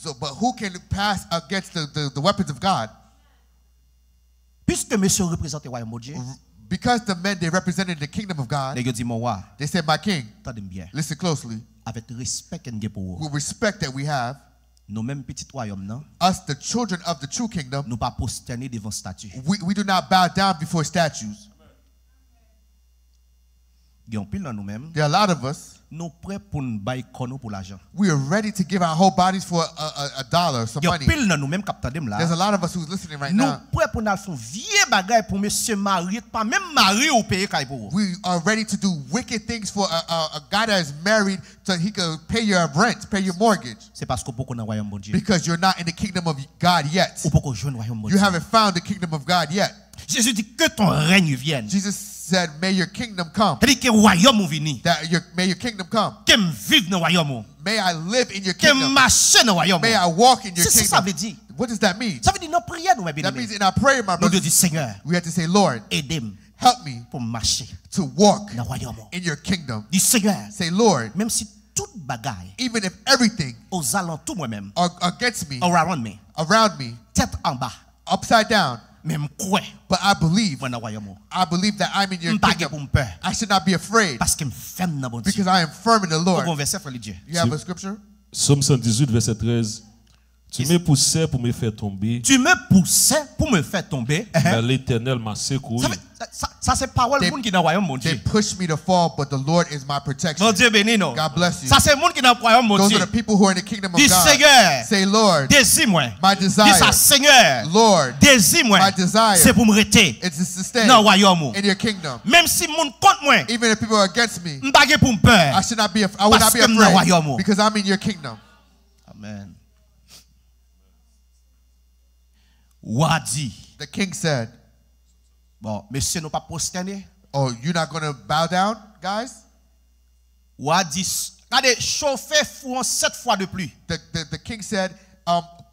Speaker 2: So, but who can pass against the weapons of God? Because the men, they represented the kingdom of God, they said, my king, listen closely, with respect that we have, us, the children of the true kingdom, we do not bow down before statues. There are a lot of us. We are ready to give our whole bodies for a dollar, some money. There's a lot of us who's listening right now. We are ready to do wicked things for a guy that is married so he could pay your rent, pay your mortgage. Because you're not in the kingdom of God yet. You haven't found the kingdom of God yet.
Speaker 1: Jésus dit que ton règne vienne.
Speaker 2: Jesus said, may your kingdom come.
Speaker 1: That
Speaker 2: may your kingdom come. May I live in your kingdom. May I walk in your kingdom. What does that mean? That means in our prayer, my brothers, we have to say, Lord, help me to walk in your kingdom. Say, Lord, even if everything against me, around me, upside down, but I believe that I'm in your kingdom. I should not be afraid because I am firm in the Lord. You have a scripture?
Speaker 4: Psaume 118, verset 13. Tu me poussais pour me faire tomber. Mais l'Éternel m'a secouru.
Speaker 1: Ça c'est parole monde qui dans royaume mon Dieu.
Speaker 2: They push me to fall, but the Lord is my protection.
Speaker 1: Mon Dieu béni nous.
Speaker 2: God bless you.
Speaker 1: Ça c'est monde qui dans royaume mon Dieu.
Speaker 2: Those are the people who are in the kingdom of
Speaker 1: Dis
Speaker 2: God.
Speaker 1: Seigneur.
Speaker 2: Say Lord.
Speaker 1: Désire-moi.
Speaker 2: My desire.
Speaker 1: Dis ça Seigneur.
Speaker 2: Lord.
Speaker 1: Désire-moi.
Speaker 2: My desire.
Speaker 1: C'est pour me rester.
Speaker 2: It's to stay
Speaker 1: dans royaume.
Speaker 2: In your kingdom.
Speaker 1: Même si monde contre moi.
Speaker 2: Even if people are against me.
Speaker 1: M'pagé pour me peur.
Speaker 2: I should not be. I would not be afraid because I'm in your kingdom.
Speaker 1: Amen. Wadi.
Speaker 2: The king said,
Speaker 1: bon, monsieur nous pas prosterner.
Speaker 2: Oh, you're not going to bow down, guys?
Speaker 1: Wadi, regardez, chauffer four 7 fois de plus.
Speaker 2: The king said,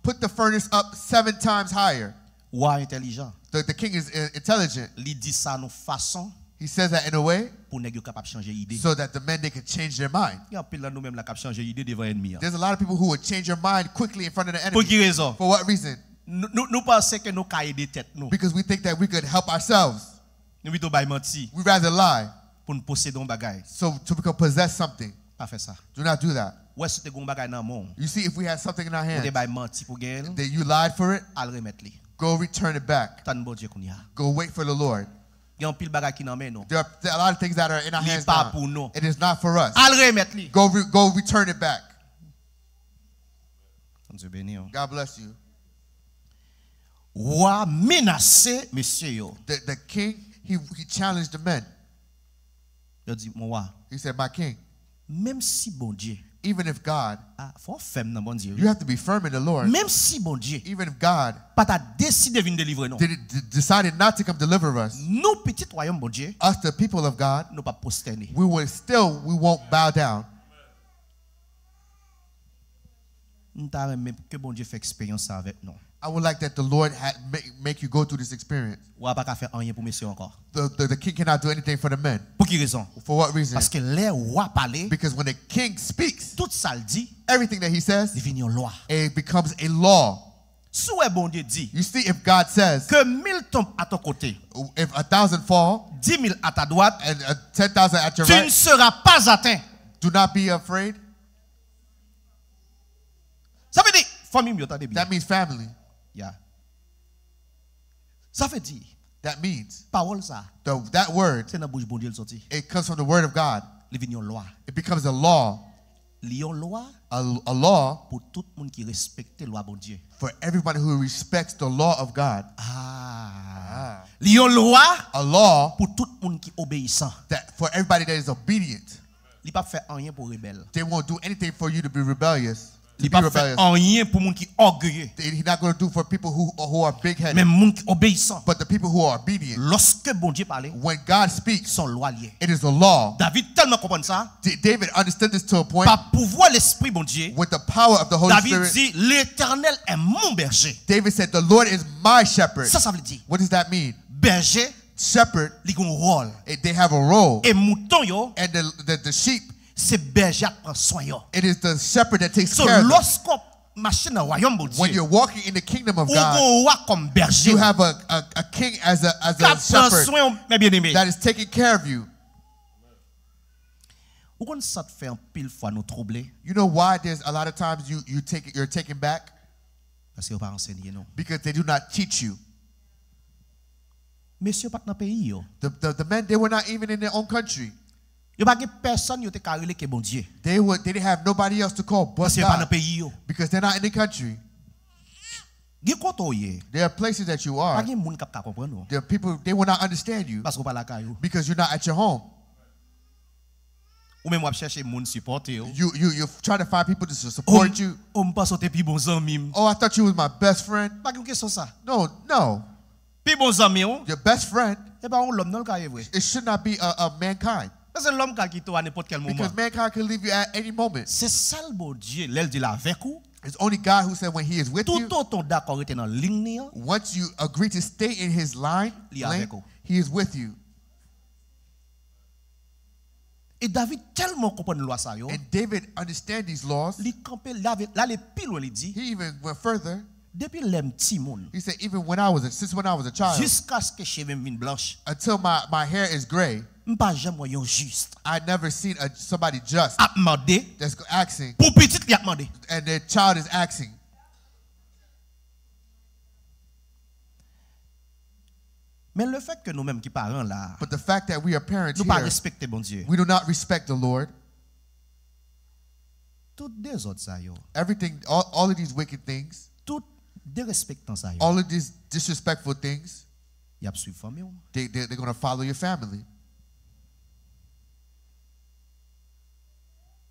Speaker 2: put the furnace up 7 times higher.
Speaker 1: Wa intelligent.
Speaker 2: The king is intelligent.
Speaker 1: Il dit ça nous façon.
Speaker 2: He says that in a way
Speaker 1: pour nèg yo capable changer idée.
Speaker 2: so that the men they can change their mind.
Speaker 1: Il y a pile là nous même la cap changer idée devant ennemi.
Speaker 2: There's a lot of people who would change their mind quickly in front of the
Speaker 1: Pour
Speaker 2: enemy.
Speaker 1: qui raison?
Speaker 2: For what reason?
Speaker 1: Nous pensons que nous cailler des têtes nous.
Speaker 2: Because we think that we could help ourselves.
Speaker 1: Nous plutôt bay menti
Speaker 2: We rather lie
Speaker 1: pour nous posséder un bagage.
Speaker 2: so we can possess something.
Speaker 1: Pas faire ça.
Speaker 2: Do not do that.
Speaker 1: Ouais, si tu gon bagage dans mon,
Speaker 2: You see, if we had something in our
Speaker 1: ou
Speaker 2: hands
Speaker 1: te bay menti pour gagner,
Speaker 2: that you lied for it,
Speaker 1: al remettre li.
Speaker 2: go return it back.
Speaker 1: Tan bon Dieu kounya.
Speaker 2: Go wait for the Lord.
Speaker 1: Il y a un pile bagage qui nan men nous.
Speaker 2: There are a lot of things that are in our
Speaker 1: Li
Speaker 2: hands
Speaker 1: pas
Speaker 2: now.
Speaker 1: pour nous.
Speaker 2: It is not for us.
Speaker 1: Al remettre li.
Speaker 2: Go return it back.
Speaker 1: Dieu béni.
Speaker 2: God bless you.
Speaker 1: Roi menacé monsieur yo.
Speaker 2: The king, he challenged the men.
Speaker 1: Il dit mon roi,
Speaker 2: He said, my king,
Speaker 1: même si bon Dieu,
Speaker 2: even if God,
Speaker 1: faut ferme dans bon Dieu.
Speaker 2: you have to be firm in the Lord.
Speaker 1: Même si bon Dieu
Speaker 2: Even if God
Speaker 1: pas ta décidé de venir délivrer nous.
Speaker 2: decided not to come deliver us,
Speaker 1: Nous petit royaume bon Dieu,
Speaker 2: us the people of God,
Speaker 1: nous pas prosterner.
Speaker 2: we won't bow down.
Speaker 1: Nous t'aimerais que bon Dieu fait expérience avec nous.
Speaker 2: I would like that the Lord make you go through this experience.
Speaker 1: Ou pas faire rien pour monsieur encore.
Speaker 2: The king cannot do anything for the men.
Speaker 1: Pour quelle raison?
Speaker 2: For what reason?
Speaker 1: Parce que les rois parlent,
Speaker 2: Because when the king speaks,
Speaker 1: tout ça le dit,
Speaker 2: everything that he says,
Speaker 1: devient une loi.
Speaker 2: it becomes a law.
Speaker 1: Si bon Dieu dit
Speaker 2: You see, if God says,
Speaker 1: que 1000 tombent à ton côté,
Speaker 2: if 1,000 fall
Speaker 1: 10 000 à ta droite,
Speaker 2: and 10,000 at your
Speaker 1: tu ne
Speaker 2: right,
Speaker 1: seras pas atteint.
Speaker 2: do not be afraid.
Speaker 1: Ça veut dire, famille, vous entendez bien.
Speaker 2: That means family.
Speaker 1: Yeah. Ça veut dire,
Speaker 2: That means
Speaker 1: parole ça,
Speaker 2: that word,
Speaker 1: c'est dans la bouche bon Dieu le sorti.
Speaker 2: it comes from the word of God.
Speaker 1: Il devient une loi.
Speaker 2: It becomes a law.
Speaker 1: Une loi
Speaker 2: A law
Speaker 1: pour tout le monde qui respecte la loi bon Dieu.
Speaker 2: for everybody who respects the law of God.
Speaker 1: Une loi
Speaker 2: A law
Speaker 1: pour tout le monde qui obéissant.
Speaker 2: that for everybody that is obedient.
Speaker 1: Il pas faire rien pour rebelle.
Speaker 2: They won't do anything for you to be rebellious.
Speaker 1: Il pas faire rien pour monde qui orgueilleux.
Speaker 2: He's not going to do for people who are big-headed.
Speaker 1: Mais monde qui obéissant.
Speaker 2: But the people who are obedient.
Speaker 1: Lorsque bon Dieu parle,
Speaker 2: When God speaks,
Speaker 1: son loi liée.
Speaker 2: it is a law.
Speaker 1: David tellement comprend ça.
Speaker 2: David understood this to a point.
Speaker 1: Par pouvoir l'esprit bon Dieu.
Speaker 2: With the power of the Holy
Speaker 1: David
Speaker 2: Spirit.
Speaker 1: dit l'Éternel est mon berger.
Speaker 2: David said, "The Lord is my shepherd."
Speaker 1: Ça veut dire.
Speaker 2: What does that mean?
Speaker 1: Berger.
Speaker 2: Shepherd.
Speaker 1: Li gon rôle.
Speaker 2: They have a role.
Speaker 1: Et mouton yo.
Speaker 2: And the sheep.
Speaker 1: C'est berger qui prend soin yo.
Speaker 2: It is the shepherd that takes care of them. When you're walking in the kingdom of God, you have a king as a shepherd that is taking care of you. You know why there's a lot of times you're taken back? Because they do not teach you. The men, they were not even in their own country. They didn't have nobody else to call but God, because they're not in the country. There are places that you are. There are people, they will not understand you because you're not at your home. You try to find people to support you. Oh, I thought you was my best friend. No. Your best friend, it should not be a mankind. Because mankind can leave you at any moment. It's only God who said when he is with you, once you agree to stay in his lane, he is with you.
Speaker 1: And
Speaker 2: David understands these laws. He even went further. He said, even since when I was a child, until my hair is gray, I never seen somebody just that's asking, and their child is asking.
Speaker 1: Mais le fait que nous-mêmes qui parents là,
Speaker 2: but the fact that we are parents
Speaker 1: nous pas
Speaker 2: here,
Speaker 1: respecter bon Dieu.
Speaker 2: We do not respect the Lord.
Speaker 1: Toutes des autres ça yo.
Speaker 2: Everything, all of these wicked things,
Speaker 1: toutes des respectants ça yo.
Speaker 2: All of these disrespectful things,
Speaker 1: y a suivre famille.
Speaker 2: They're going to follow your family.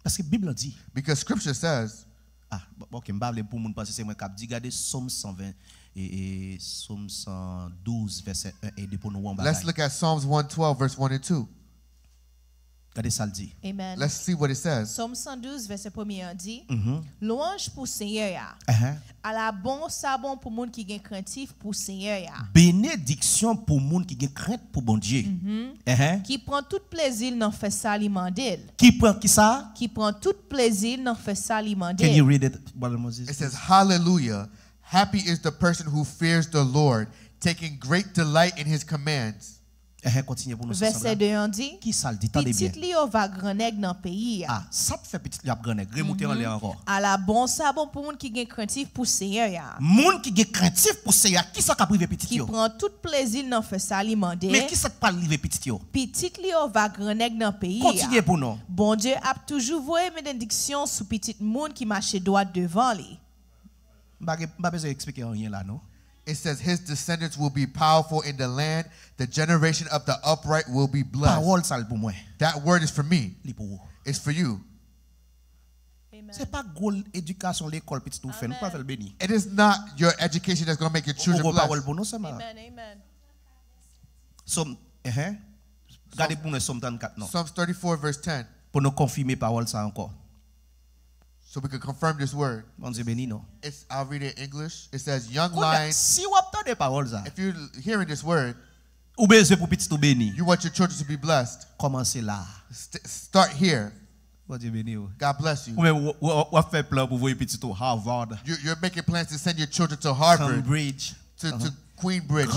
Speaker 1: Parce que Bible dit.
Speaker 2: Because Scripture says.
Speaker 1: OK, m'parle pour moun parce que c'est moi qui dit regardez Somme 120 et Somme 112 verset 1 et 2 pour nous.
Speaker 2: Let's look at Psalms 112 verse 1 and 2.
Speaker 1: Regardez ça le dit.
Speaker 3: Amen.
Speaker 2: Let's see what it says.
Speaker 3: Somme 112, verset 1er dit, louange pour Seigneur, à la bon sabon pour monde qui gagne craintif pour Seigneur.
Speaker 1: Bénédiction pour monde qui gagne crainte pour bon Dieu.
Speaker 3: Qui prend tout plaisir dans faire ça l'imandel.
Speaker 1: Qui prend qui ça?
Speaker 3: Qui prend tout plaisir dans faire ça l'imandel.
Speaker 1: Can you read it, Brother Moses?
Speaker 2: It says, Hallelujah. Happy is the person who fears the Lord, taking great delight in his commands.
Speaker 1: Continue pour nous.
Speaker 3: Verset 2 on dit,
Speaker 1: qui ça le dit? Tendez bien.
Speaker 3: Petit li yo va grand nèg dans pays.
Speaker 1: Ah, ça fait petit li a grand nèg. Remonter en l'air encore.
Speaker 3: À la bon sabon pour monde qui gagne craintif pour Seigneur.
Speaker 1: Monde qui gagne craintif pour Seigneur, qui ça ka privé petit
Speaker 3: Qui
Speaker 1: yo?
Speaker 3: prend tout plaisir dans faire ça l'imandel.
Speaker 1: Mais qui ça pas privé petit yo?
Speaker 3: Petit li yo va grand nèg dans pays.
Speaker 1: Continue pour nous.
Speaker 3: Bon Dieu a toujours voué bénédiction sous petit monde qui marche droit devant lui.
Speaker 1: Pas besoin d'expliquer rien là, non?
Speaker 2: It says, his descendants will be powerful in the land. The generation of the upright will be blessed.
Speaker 1: Parole ça pour moi.
Speaker 2: That word is for me.
Speaker 1: Li pour vous.
Speaker 2: It's for you.
Speaker 1: C'est pas gros éducation l'école petit tout fait, nous pas faire le béni.
Speaker 2: It is not your education that's going to make your children
Speaker 1: Parole
Speaker 2: blessed.
Speaker 1: pour nous seulement.
Speaker 3: Amen, amen.
Speaker 1: Somme regardez pour nous Somme 34 non.
Speaker 2: Psalms 34 verse 10.
Speaker 1: Pour nous confirmer parole ça encore.
Speaker 2: So we can confirm this word.
Speaker 1: Bon Dieu béni non.
Speaker 2: I'll read it in English. It says, young lions.
Speaker 1: Si vous entendez parole ça.
Speaker 2: If you're hearing this word,
Speaker 1: ou besoin pour petit tout béni.
Speaker 2: You want your children to be blessed.
Speaker 1: Commencez là.
Speaker 2: Start here.
Speaker 1: Bon Dieu béni.
Speaker 2: God bless you.
Speaker 1: Ou fait plan pour voir petit tout Harvard.
Speaker 2: You're making plans to send your children to Harvard.
Speaker 1: Cambridge.
Speaker 2: To Queenbridge.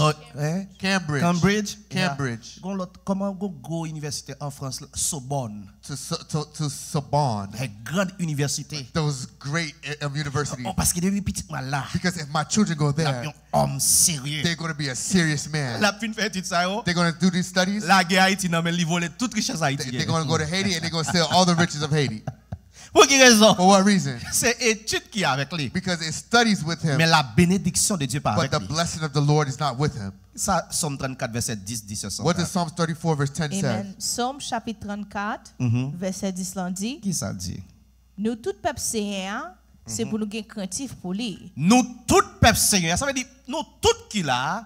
Speaker 2: Cambridge.
Speaker 1: Cambridge.
Speaker 2: Cambridge.
Speaker 1: Comment go université en France? Sorbonne.
Speaker 2: To Sorbonne.
Speaker 1: Une grande université.
Speaker 2: Those great universities.
Speaker 1: Parce que depuis petit mal là.
Speaker 2: Because if my children go there,
Speaker 1: homme sérieux.
Speaker 2: They're going to be a serious man.
Speaker 1: La fin fait tout ça.
Speaker 2: They're going to do these studies.
Speaker 1: La guerre Haïti n'a mais voler toute richesse Haïti.
Speaker 2: They're going to go to Haiti and they're going to sell all the riches of Haiti.
Speaker 1: Pour quelle raison?
Speaker 2: For what reason?
Speaker 1: C'est étude qui est avec lui.
Speaker 2: Because it studies with him.
Speaker 1: Mais la bénédiction de Dieu pas avec lui.
Speaker 2: But the blessing of the Lord is not with him.
Speaker 1: Ça, Somme 34, verset 10, 10
Speaker 2: What does Psalm 34, verse 10 say?
Speaker 3: Amen. Somme chapitre 34, verset 10 dit.
Speaker 1: Qui ça dit?
Speaker 3: Nous tout peuple seigneur, c'est pour nous gagner craintif pour lui.
Speaker 1: Nous tout peuple seigneur, ça veut dire nous tout qui là.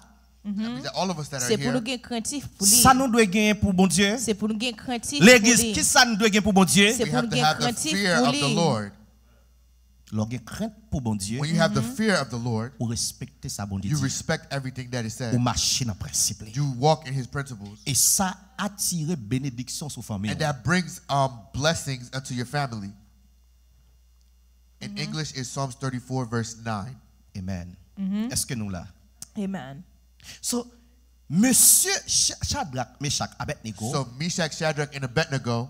Speaker 2: All of us that are
Speaker 3: c'est pour nous
Speaker 2: here.
Speaker 3: gagner craintif pour lui.
Speaker 1: Ça nous doit gagner pour bon Dieu.
Speaker 3: C'est pour nous gagner craintif pour lui.
Speaker 1: L'église, qui ça nous doit gagner pour bon Dieu?
Speaker 3: C'est pour nous gagner craintif pour lui.
Speaker 1: Lorsque crainte pour bon Dieu,
Speaker 2: When you have the fear of the Lord,
Speaker 1: ou respecter sa bonté,
Speaker 2: you respect everything that is said.
Speaker 1: ou marcher dans principe.
Speaker 2: You walk in his principles.
Speaker 1: Et ça attire bénédiction sur famille.
Speaker 2: And that brings blessings unto your family. In English is Psalms 34 verse 9.
Speaker 1: Amen. Est-ce que nous là?
Speaker 3: Amen.
Speaker 1: So, Monsieur Shadrach, Meshach, Abednego.
Speaker 2: So Meshach, Shadrach, and Abednego.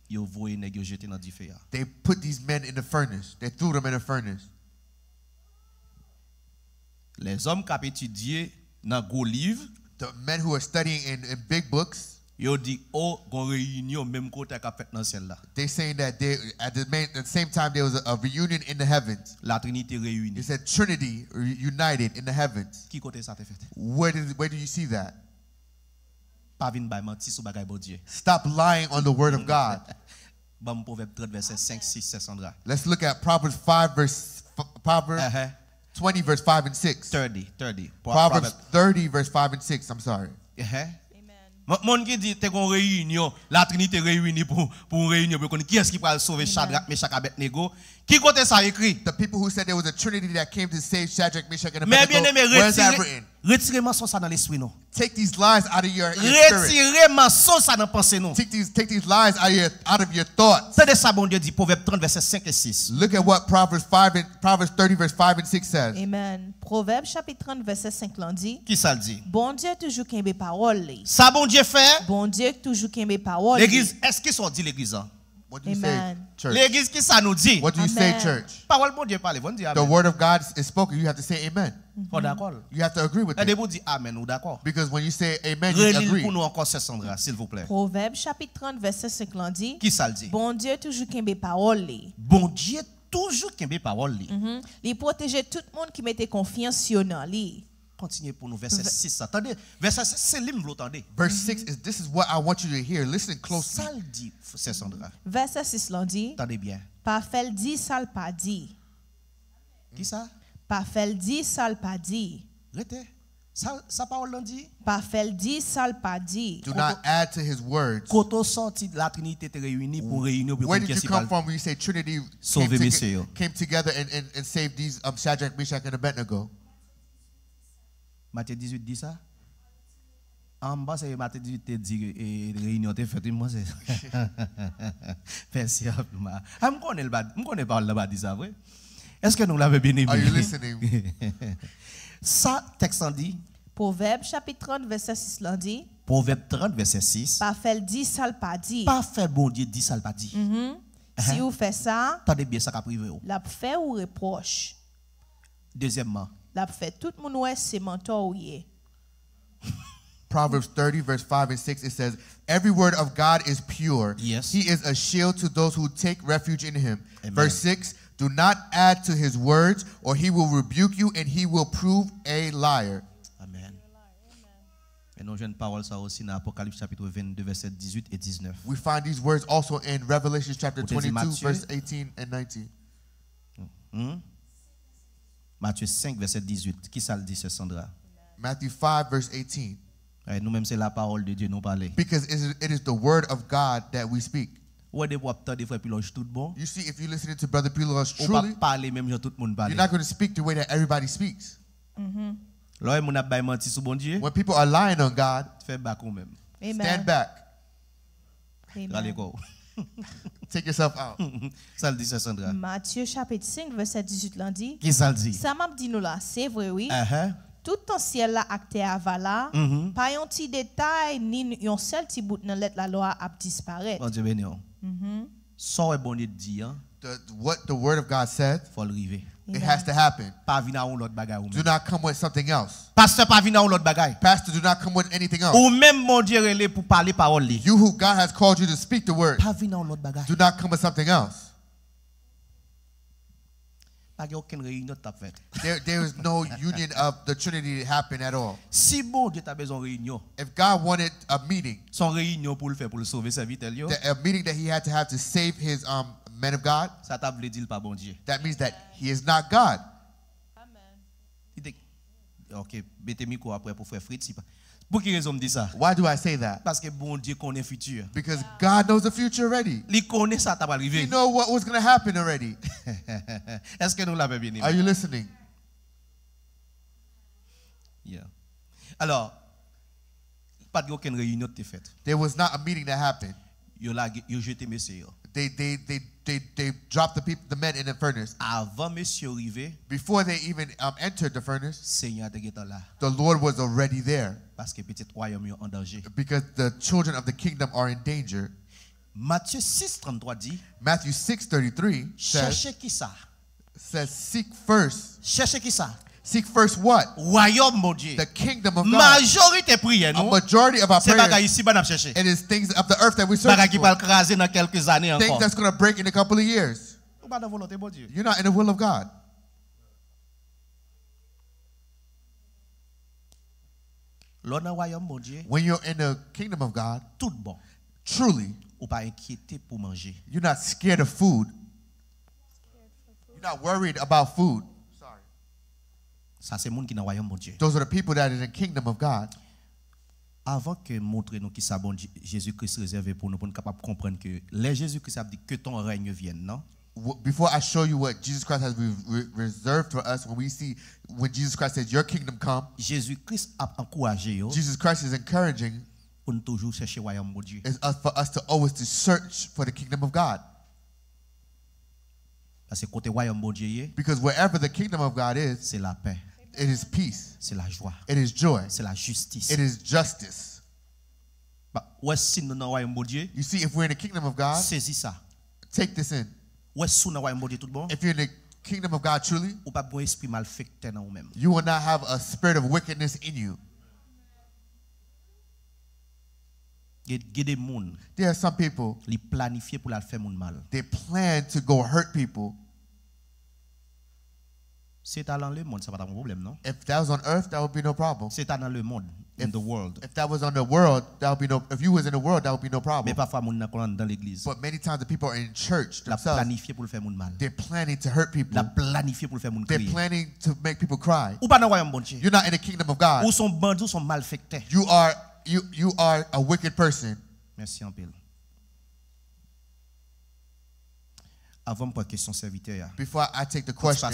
Speaker 1: They
Speaker 2: put these men in the furnace. They threw them in the furnace.
Speaker 1: Les hommes qui ont étudié dans gros livres,
Speaker 2: the men who are studying in big books,
Speaker 1: yo dit oh gon réunion même côté qu'a fait dans ciel là.
Speaker 2: They saying that they at the same time there was a reunion in the heavens.
Speaker 1: La Trinité réunie.
Speaker 2: They said Trinity united in the heavens.
Speaker 1: Qui côté ça t'est fait?
Speaker 2: Where do you see that?
Speaker 1: Pas vinn bay menti sou bagay bon Dieu.
Speaker 2: Stop lying on the word of God.
Speaker 1: Bon Proverbe 30 verset 5 6 7 Sandra.
Speaker 2: Let's look at Proverbs 20 verse 5 and 6.
Speaker 1: 30.
Speaker 2: Proverbs 30 verse 5 and 6. I'm sorry.
Speaker 1: Mon qui dit t'es une réunion, la Trinité réunie pour une réunion pour qui est-ce qui va sauver Shadrach, Meshach, Abednego? Qui côté ça écrit?
Speaker 2: The people who said there was a Trinity that came to save Shadrach, Meshach, and
Speaker 1: Mais
Speaker 2: Abednego.
Speaker 1: bien aimé,
Speaker 2: Where is that written?
Speaker 1: retirez mensonge ça dans l'esprit non.
Speaker 2: Take these lies out of your spirit.
Speaker 1: Retirez mensonge ça dans pensée non.
Speaker 2: Take these lies out of your thoughts.
Speaker 1: C'est de ça bon Dieu dit Proverbe 30 verset 5 et 6.
Speaker 2: Look at what Proverbs 30 verse 5 and 6 says.
Speaker 3: Amen. Proverbe chapitre 30 verset 5 l'en dit.
Speaker 1: Qui ça le dit?
Speaker 3: Bon Dieu toujours kembe parole.
Speaker 1: Ça bon Dieu fait?
Speaker 3: Bon Dieu toujours kembe parole.
Speaker 1: L'église, est-ce qu'ils sont dit l'église?
Speaker 2: What do you say, church?
Speaker 1: L'église qui ça nous dit?
Speaker 2: What do you say, church?
Speaker 1: Parole bon Dieu parle, bon Dieu
Speaker 2: The
Speaker 1: amen.
Speaker 2: word of God is spoken. You have to say amen.
Speaker 1: D'accord.
Speaker 2: You have to agree with it.
Speaker 1: Vous dites amen ou d'accord?
Speaker 2: Because when you say amen, you
Speaker 1: Relis
Speaker 2: agree.
Speaker 1: pour nous encore Sandra, s'il vous plaît.
Speaker 3: Proverbe chapitre 30 verset 5 l'en dit.
Speaker 1: Qui ça le dit?
Speaker 3: Bon Dieu toujours kembe parole.
Speaker 1: Bon Dieu toujours kembe parole li.
Speaker 3: Il protège tout le monde qui mettait confiance sur lui.
Speaker 1: Continuez pour nous verset 6. Attendez, verset 6 c'est l'hymne vous entendez.
Speaker 2: Verse 6 is this is what I want you to hear. Listen closely.
Speaker 1: Ça le dit Sandra.
Speaker 3: Verset 6 l'en dit.
Speaker 1: Attendez bien.
Speaker 3: Pas fait dit ça le pas dit.
Speaker 1: Qui ça?
Speaker 3: Pas fait dit ça le pas dit.
Speaker 1: Rete. Ça parole dit.
Speaker 3: Pas fait dit, ça le pas dit.
Speaker 2: Do not add to his words.
Speaker 1: Quand on sorti de la Trinité était réunie pour réunir pour
Speaker 2: Where did you come from when you say Trinity came together and saved these Shadrach, Meshach, and Abednego?
Speaker 1: Matthieu 18 dit ça. En bas, c'est Matthieu 18 dit réunion te faite. Moi, c'est. Merci. Je connais pas le bas dit ça, vrai? Est-ce que nous l'avons bien aimé?
Speaker 2: Are you listening?
Speaker 1: Ça, texte en dit.
Speaker 3: Proverbe chapitre 30, verset 6 l'en dit.
Speaker 1: Proverbe 30, verset 6.
Speaker 3: Pas fait dit, ça le pas dit.
Speaker 1: Pas fait bon Dieu dit ça le pas dit.
Speaker 3: Si vous faites ça,
Speaker 1: attendez bien ça qu'a privé.
Speaker 3: la fait ou reproche.
Speaker 1: Deuxièmement.
Speaker 3: La fait tout le monde ouais c'est mentor ou yé.
Speaker 2: Proverbs 30, verse 5 and 6, it says, every word of God is pure.
Speaker 1: Yes.
Speaker 2: He is a shield to those who take refuge in him.
Speaker 1: Amen.
Speaker 2: Verse 6, do not add to his words, or he will rebuke you, and he will prove a liar.
Speaker 1: Amen. Et nous jeunes paroles ça aussi dans Apocalypse chapitre 22, verset 18 et 19.
Speaker 2: We find these words also in Revelation chapter
Speaker 1: Vous avez dit
Speaker 2: 22,
Speaker 1: Matthieu?
Speaker 2: verse 18 and 19.
Speaker 1: Matthieu 5, verset 18. Qui ça le dit, c'est Sandra?
Speaker 2: Matthew 5, verse 18.
Speaker 1: Nous-mêmes, c'est la parole de Dieu, nous parler.
Speaker 2: Because it is the word of God that we speak.
Speaker 1: Ouais, des fois, des fois, puis là, tout bon.
Speaker 2: You see, if you're listening to Brother Pilos
Speaker 1: On va
Speaker 2: truly,
Speaker 1: parler même genre tout le monde parle.
Speaker 2: you're not going to speak the way that everybody speaks.
Speaker 1: Là, on a menti sur bon Dieu.
Speaker 2: When people are lying on God,
Speaker 1: Fais back ou même.
Speaker 2: stand back.
Speaker 1: Allez go.
Speaker 2: Take yourself out.
Speaker 1: Ça le dit, c'est Sandra.
Speaker 3: Matthieu chapitre 5, verset 18 l'en dit.
Speaker 1: Qui ça le dit?
Speaker 3: Ça m'a dit nous là, c'est vrai oui. Tout en ciel là acte avala, pas un petit détail ni un seul petit bout dans lettre la loi a disparaître.
Speaker 1: Bon Dieu béni. Ça est bon Dieu dit,
Speaker 2: What the word of God said,
Speaker 1: faut le river.
Speaker 2: it has to happen.
Speaker 1: Pas venir à l'autre bagaille ou
Speaker 2: Do
Speaker 1: même.
Speaker 2: not come with something else.
Speaker 1: Pasteur pas venir à l'autre bagaille.
Speaker 2: Pastor, do not come with anything else.
Speaker 1: Ou même mon Dieu relé pour parler parole li.
Speaker 2: You who God has called you to speak the word,
Speaker 1: Pas venir à l'autre bagaille.
Speaker 2: do not come with something else.
Speaker 1: Pas aucune réunion t'a fait.
Speaker 2: There is no union of the Trinity to happen at all.
Speaker 1: Si bon Dieu t'a besoin de réunion,
Speaker 2: If God wanted a meeting,
Speaker 1: son réunion pour le faire pour le sauver serviteur yo,
Speaker 2: a meeting that he had to save his men of God,
Speaker 1: ça t'a voulu dire pas bon Dieu.
Speaker 2: that means that he is not God.
Speaker 1: OK, mettez micro après pour faire Fritz. Pour quelle raison me dit ça?
Speaker 2: Why do I say that?
Speaker 1: Parce que bon Dieu connaît le futur.
Speaker 2: Because God knows the future already.
Speaker 1: Il connaît ça t'a pas
Speaker 2: He
Speaker 1: arrivé.
Speaker 2: knows what was going to happen already.
Speaker 1: Est-ce que nous l'avons bien
Speaker 2: Are
Speaker 1: aimé?
Speaker 2: you listening?
Speaker 1: Yeah. Alors, pas aucune réunion de faite.
Speaker 2: There was not a meeting that happened.
Speaker 1: Yo jeté messieurs.
Speaker 2: They dropped the men in the furnace.
Speaker 1: Avant monsieur arrivé,
Speaker 2: Before they even entered the furnace,
Speaker 1: Seigneur était là
Speaker 2: the Lord was already there
Speaker 1: parce que petit royaume est en danger.
Speaker 2: because the children of the kingdom are in danger.
Speaker 1: Matthieu 6:33 dit
Speaker 2: Matthew 6:33
Speaker 1: cherchez qui ça?
Speaker 2: says, seek first.
Speaker 1: Cherchez qui ça?
Speaker 2: Seek first what?
Speaker 1: Royaume mon Dieu.
Speaker 2: The kingdom of God.
Speaker 1: Majorité prière
Speaker 2: A
Speaker 1: nous.
Speaker 2: majority of our
Speaker 1: C'est bagaille
Speaker 2: prayers,
Speaker 1: ici ban chercher.
Speaker 2: it is things of the earth that we search
Speaker 1: Bagaille qui va
Speaker 2: for.
Speaker 1: craser dans quelques années
Speaker 2: Things
Speaker 1: encore.
Speaker 2: that's going to break in a couple of years.
Speaker 1: Ou pas dans volonté bon Dieu.
Speaker 2: You're not in the will of God.
Speaker 1: L'on royaume mon Dieu,
Speaker 2: When you're in the kingdom of God,
Speaker 1: tout bon.
Speaker 2: truly,
Speaker 1: Ou pas inquiété pour manger.
Speaker 2: you're not scared of food. You're not worried about food.
Speaker 1: Ça c'est monde qui dans royaume mon Dieu.
Speaker 2: Those are the people that are in the kingdom of God.
Speaker 1: Avant que montrer nous qui ça bon Jésus-Christ réservé pour nous capable comprendre que les Jésus-Christ a dit que ton règne vienne, non?
Speaker 2: Before I show you what Jesus Christ has reserved for us, when Jesus Christ says, your kingdom come,
Speaker 1: Jésus-Christ a encouragé yo
Speaker 2: Jesus Christ is encouraging
Speaker 1: pour nous toujours chercher royaume mon Dieu.
Speaker 2: for us to always to search for the kingdom of God.
Speaker 1: Parce que côté royaume mon Dieu,
Speaker 2: Because wherever the kingdom of God is,
Speaker 1: c'est la paix,
Speaker 2: it is peace,
Speaker 1: c'est la joie,
Speaker 2: it is joy,
Speaker 1: c'est la justice.
Speaker 2: it is justice.
Speaker 1: Ouais si nous dans royaume mon Dieu,
Speaker 2: You see, if we're in the kingdom of God,
Speaker 1: saisis ça.
Speaker 2: take this in.
Speaker 1: Ouais sous dans royaume mon Dieu tout bon,
Speaker 2: If you're in the kingdom of God truly,
Speaker 1: ou pas bon esprit malfecté dans vous-même.
Speaker 2: you will not have a spirit of wickedness in you.
Speaker 1: Il y a des gens
Speaker 2: There are some people,
Speaker 1: qui planifient pour la faire moun mal.
Speaker 2: they plan to go hurt people.
Speaker 1: C'est dans le monde, ça pas un problème non?
Speaker 2: If that was on earth, that would be no problem.
Speaker 1: C'est dans le monde. in the world.
Speaker 2: If that was on the world, that would be no. If you was in the world, that would be no
Speaker 1: Mais
Speaker 2: problem.
Speaker 1: parfois moun nan kon dans l'église.
Speaker 2: But many times the people are in church
Speaker 1: La
Speaker 2: themselves.
Speaker 1: planifié pour le faire moun mal.
Speaker 2: They're planning to hurt people.
Speaker 1: La planifié pour le faire moun
Speaker 2: They're
Speaker 1: crier.
Speaker 2: planning to make people cry.
Speaker 1: Ou pas dans royaume bon Dieu.
Speaker 2: You're not in the kingdom of God.
Speaker 1: Ou sont bandits, ou sont malfaiteurs.
Speaker 2: You are a wicked person.
Speaker 1: Merci en pile. Avant de prendre question serviteur,
Speaker 2: Before I take the question,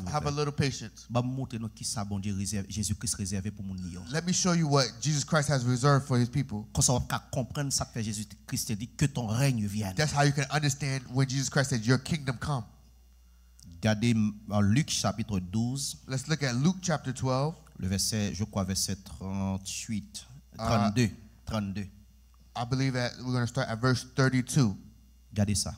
Speaker 2: have a little patience. Let me show you what Jesus Christ has reserved for his people. That's how you can understand when Jesus Christ said, your kingdom come.
Speaker 1: Regardez Luc chapitre 12.
Speaker 2: Let's look at Luke chapter 12.
Speaker 1: Le verset, je crois, verset 32.
Speaker 2: I believe that we're going to start at verse 32.
Speaker 1: Regardez ça.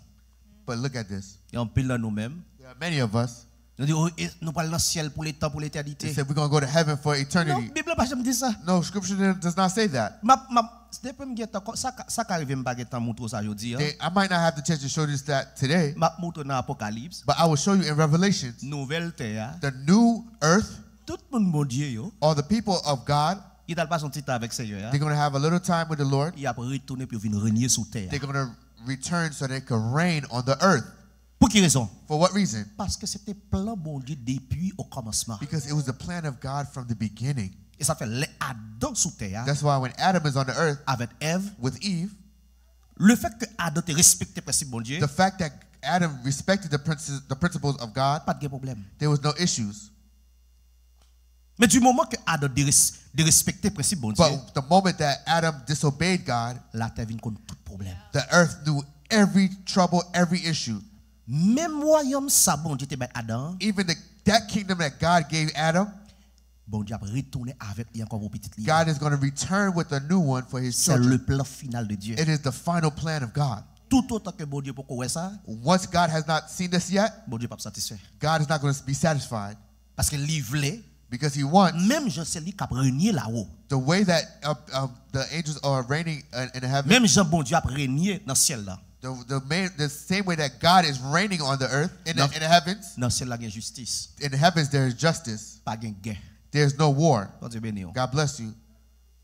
Speaker 2: But look at this.
Speaker 1: Et on pile nous-mêmes.
Speaker 2: There are many of us.
Speaker 1: Nous disons, nous parlons dans le ciel pour l'éternité, pour l'éternité.
Speaker 2: They said we're going to go to heaven for
Speaker 1: Non,
Speaker 2: eternity.
Speaker 1: la Bible pas jamais dit ça.
Speaker 2: No, scripture does not say that.
Speaker 1: Ça qu'arrive pas temps montrer ça aujourd'hui.
Speaker 2: I might not have the chance to show this that today,
Speaker 1: M'a montre dans Apocalypse.
Speaker 2: but I will show you in Revelations.
Speaker 1: Nouvelle terre.
Speaker 2: The new earth,
Speaker 1: Tout le monde bon Dieu yo.
Speaker 2: or the people of God,
Speaker 1: Il a pas son petit temps avec Seigneur.
Speaker 2: they're going to have a little time with the Lord.
Speaker 1: Il a retourné pour venir régner sur terre.
Speaker 2: They're going to return so they can reign on the earth.
Speaker 1: Pour quelle raison?
Speaker 2: For what reason?
Speaker 1: Parce que c'était plan bon Dieu depuis au commencement.
Speaker 2: Because it was the plan of God from the beginning.
Speaker 1: Et ça fait les Adam sous terre.
Speaker 2: That's why when Adam is on the earth
Speaker 1: Avec Ève,
Speaker 2: with Eve,
Speaker 1: le fait que Adam te respecté principe bon Dieu,
Speaker 2: the fact that Adam respected the principles of God,
Speaker 1: pas de problème.
Speaker 2: there was no issues.
Speaker 1: Mais du moment que Adam de respecter principe bon Dieu,
Speaker 2: But the moment that Adam disobeyed God,
Speaker 1: la terre vient contre tout problème.
Speaker 2: the earth knew every trouble, every issue.
Speaker 1: Même royaume ça bon Dieu te bat Adam,
Speaker 2: Even that kingdom that God gave Adam,
Speaker 1: bon Dieu a retourné avec lui encore au petit lit.
Speaker 2: God is going to return with a new one for his
Speaker 1: C'est
Speaker 2: children.
Speaker 1: le plan final de Dieu.
Speaker 2: It is the final plan of God.
Speaker 1: Tout autant que bon Dieu pour qu'on ça,
Speaker 2: Once God has not seen this yet,
Speaker 1: bon Dieu pas satisfait.
Speaker 2: God is not going to be satisfied
Speaker 1: Parce que livré,
Speaker 2: because he wants
Speaker 1: même Jean c'est lui qui a régné là-haut.
Speaker 2: the way that the angels are reigning in heaven.
Speaker 1: Même Jean bon Dieu a régné dans le ciel là.
Speaker 2: The same way that God is reigning on the earth, in the heavens.
Speaker 1: Dans le ciel là il y a justice,
Speaker 2: In the heavens there is justice.
Speaker 1: pas de guerre.
Speaker 2: There's no war.
Speaker 1: Bon Dieu béni.
Speaker 2: God bless you.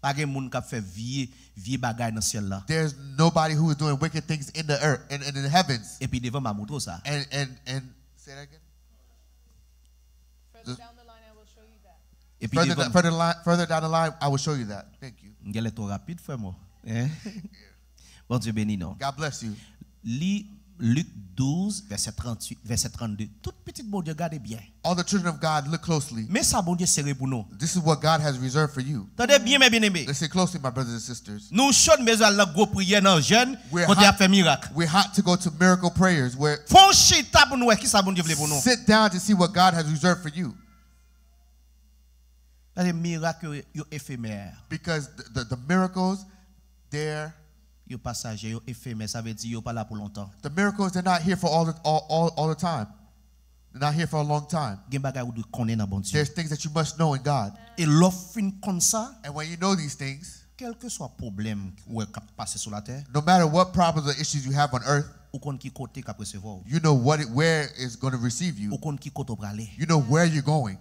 Speaker 1: Pas de monde qui a fait vieux bagaille dans le ciel là.
Speaker 2: There's nobody who is doing wicked things in the earth and in the heavens.
Speaker 1: Et puis devant m'a montré ça.
Speaker 2: And say that again.
Speaker 3: Further down the line, I will show you that.
Speaker 1: Et puis devant
Speaker 2: Further down the line, I will show you that. Thank you.
Speaker 1: on est trop rapide frère moi. Bon Dieu béni non.
Speaker 2: God bless you.
Speaker 1: Lis Luc 12 verset 38 verset 32. Tout petit bon Dieu gardez bien.
Speaker 2: All the children of God, look closely.
Speaker 1: Mais ça bon Dieu serré pour nous.
Speaker 2: This is what God has reserved for you.
Speaker 1: Attendez bien mes bien-aimés.
Speaker 2: Listen closely, my brothers and sisters.
Speaker 1: Nous chaudes mais la gros prière dans jeune
Speaker 2: We're
Speaker 1: quand il a fait miracle.
Speaker 2: We're hot to go to miracle prayers where
Speaker 1: Font chita pour nous qui ça bon Dieu veut pour nous.
Speaker 2: sit down to see what God has reserved for you.
Speaker 1: Les miracles yo éphémères.
Speaker 2: Because the miracles, they're
Speaker 1: Yo passager, yo éphémère, ça veut dire yo pas là pour longtemps.
Speaker 2: the miracles, they're not here for all the time. They're not here for a long time.
Speaker 1: Gen bagay ou de connaître dans bon Dieu.
Speaker 2: There's things that you must know in God.
Speaker 1: Et l'offre comme ça,
Speaker 2: And when you know these things,
Speaker 1: quel que soit problème ou est passé sur la terre,
Speaker 2: no matter what problems or issues you have on earth,
Speaker 1: ou kon qui côté qu'a recevoir.
Speaker 2: you know where is going to receive
Speaker 1: Ou
Speaker 2: you.
Speaker 1: kon qui côté pour aller.
Speaker 2: You know where you're going.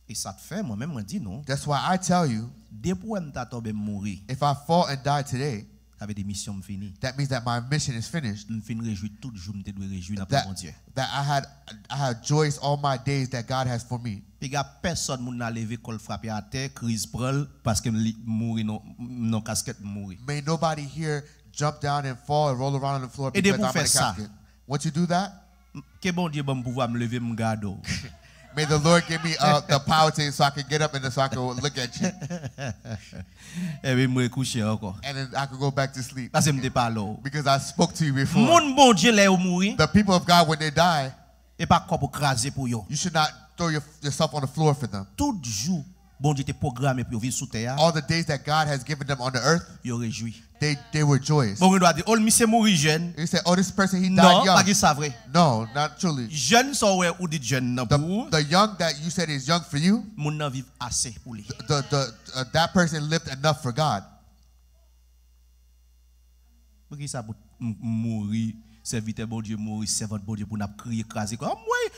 Speaker 1: Et ça te fait moi-même moi dis non.
Speaker 2: That's why I tell you,
Speaker 1: Depuis m'ta tomber mourir,
Speaker 2: if I fall and die today,
Speaker 1: avec des missions finies.
Speaker 2: that means that my mission is finished.
Speaker 1: Me fin réjouir tout jour me doit réjouir dans
Speaker 2: That,
Speaker 1: bon Dieu.
Speaker 2: that I had joys all my days that God has for me.
Speaker 1: Puis il y a personne moun n'a levé col frappé à terre, crise prol parce que mourir non casquette mourir.
Speaker 2: May nobody here jump down and fall and roll around on the floor
Speaker 1: Et
Speaker 2: because
Speaker 1: pour
Speaker 2: I'm in
Speaker 1: faire
Speaker 2: a
Speaker 1: ça,
Speaker 2: casket. Once you do that,
Speaker 1: Que bon Dieu bon pouvoir me lever me garder.
Speaker 2: may the Lord give me the power to so I can get up and so I can look at you.
Speaker 1: Et puis me coucher encore.
Speaker 2: And then I can go back to sleep.
Speaker 1: Parce que me pas là.
Speaker 2: Because I spoke to you before.
Speaker 1: Mon bon Dieu là mourir
Speaker 2: The people of God, when they die,
Speaker 1: et pas quoi pour craser pour yo.
Speaker 2: you should not throw yourself on the floor for them.
Speaker 1: Tout jour bon Dieu te programmé pour vivre sous terre.
Speaker 2: All the days that God has given them on the earth,
Speaker 1: Yo réjoui.
Speaker 2: they were joyous.
Speaker 1: Bon on doit dire oh monsieur mourir jeune.
Speaker 2: You say, oh, this person, he died
Speaker 1: Non,
Speaker 2: young.
Speaker 1: pas que ça vrai.
Speaker 2: No, not truly.
Speaker 1: Jeune so ouais ou dit jeune non pour.
Speaker 2: The young that you said is young for you,
Speaker 1: Moun nan vive assez pour lui.
Speaker 2: that person lived enough for God.
Speaker 1: Pour qui ça mourir serviteur bon Dieu mourir servante bon Dieu pour n'a crier craser quoi. Moi.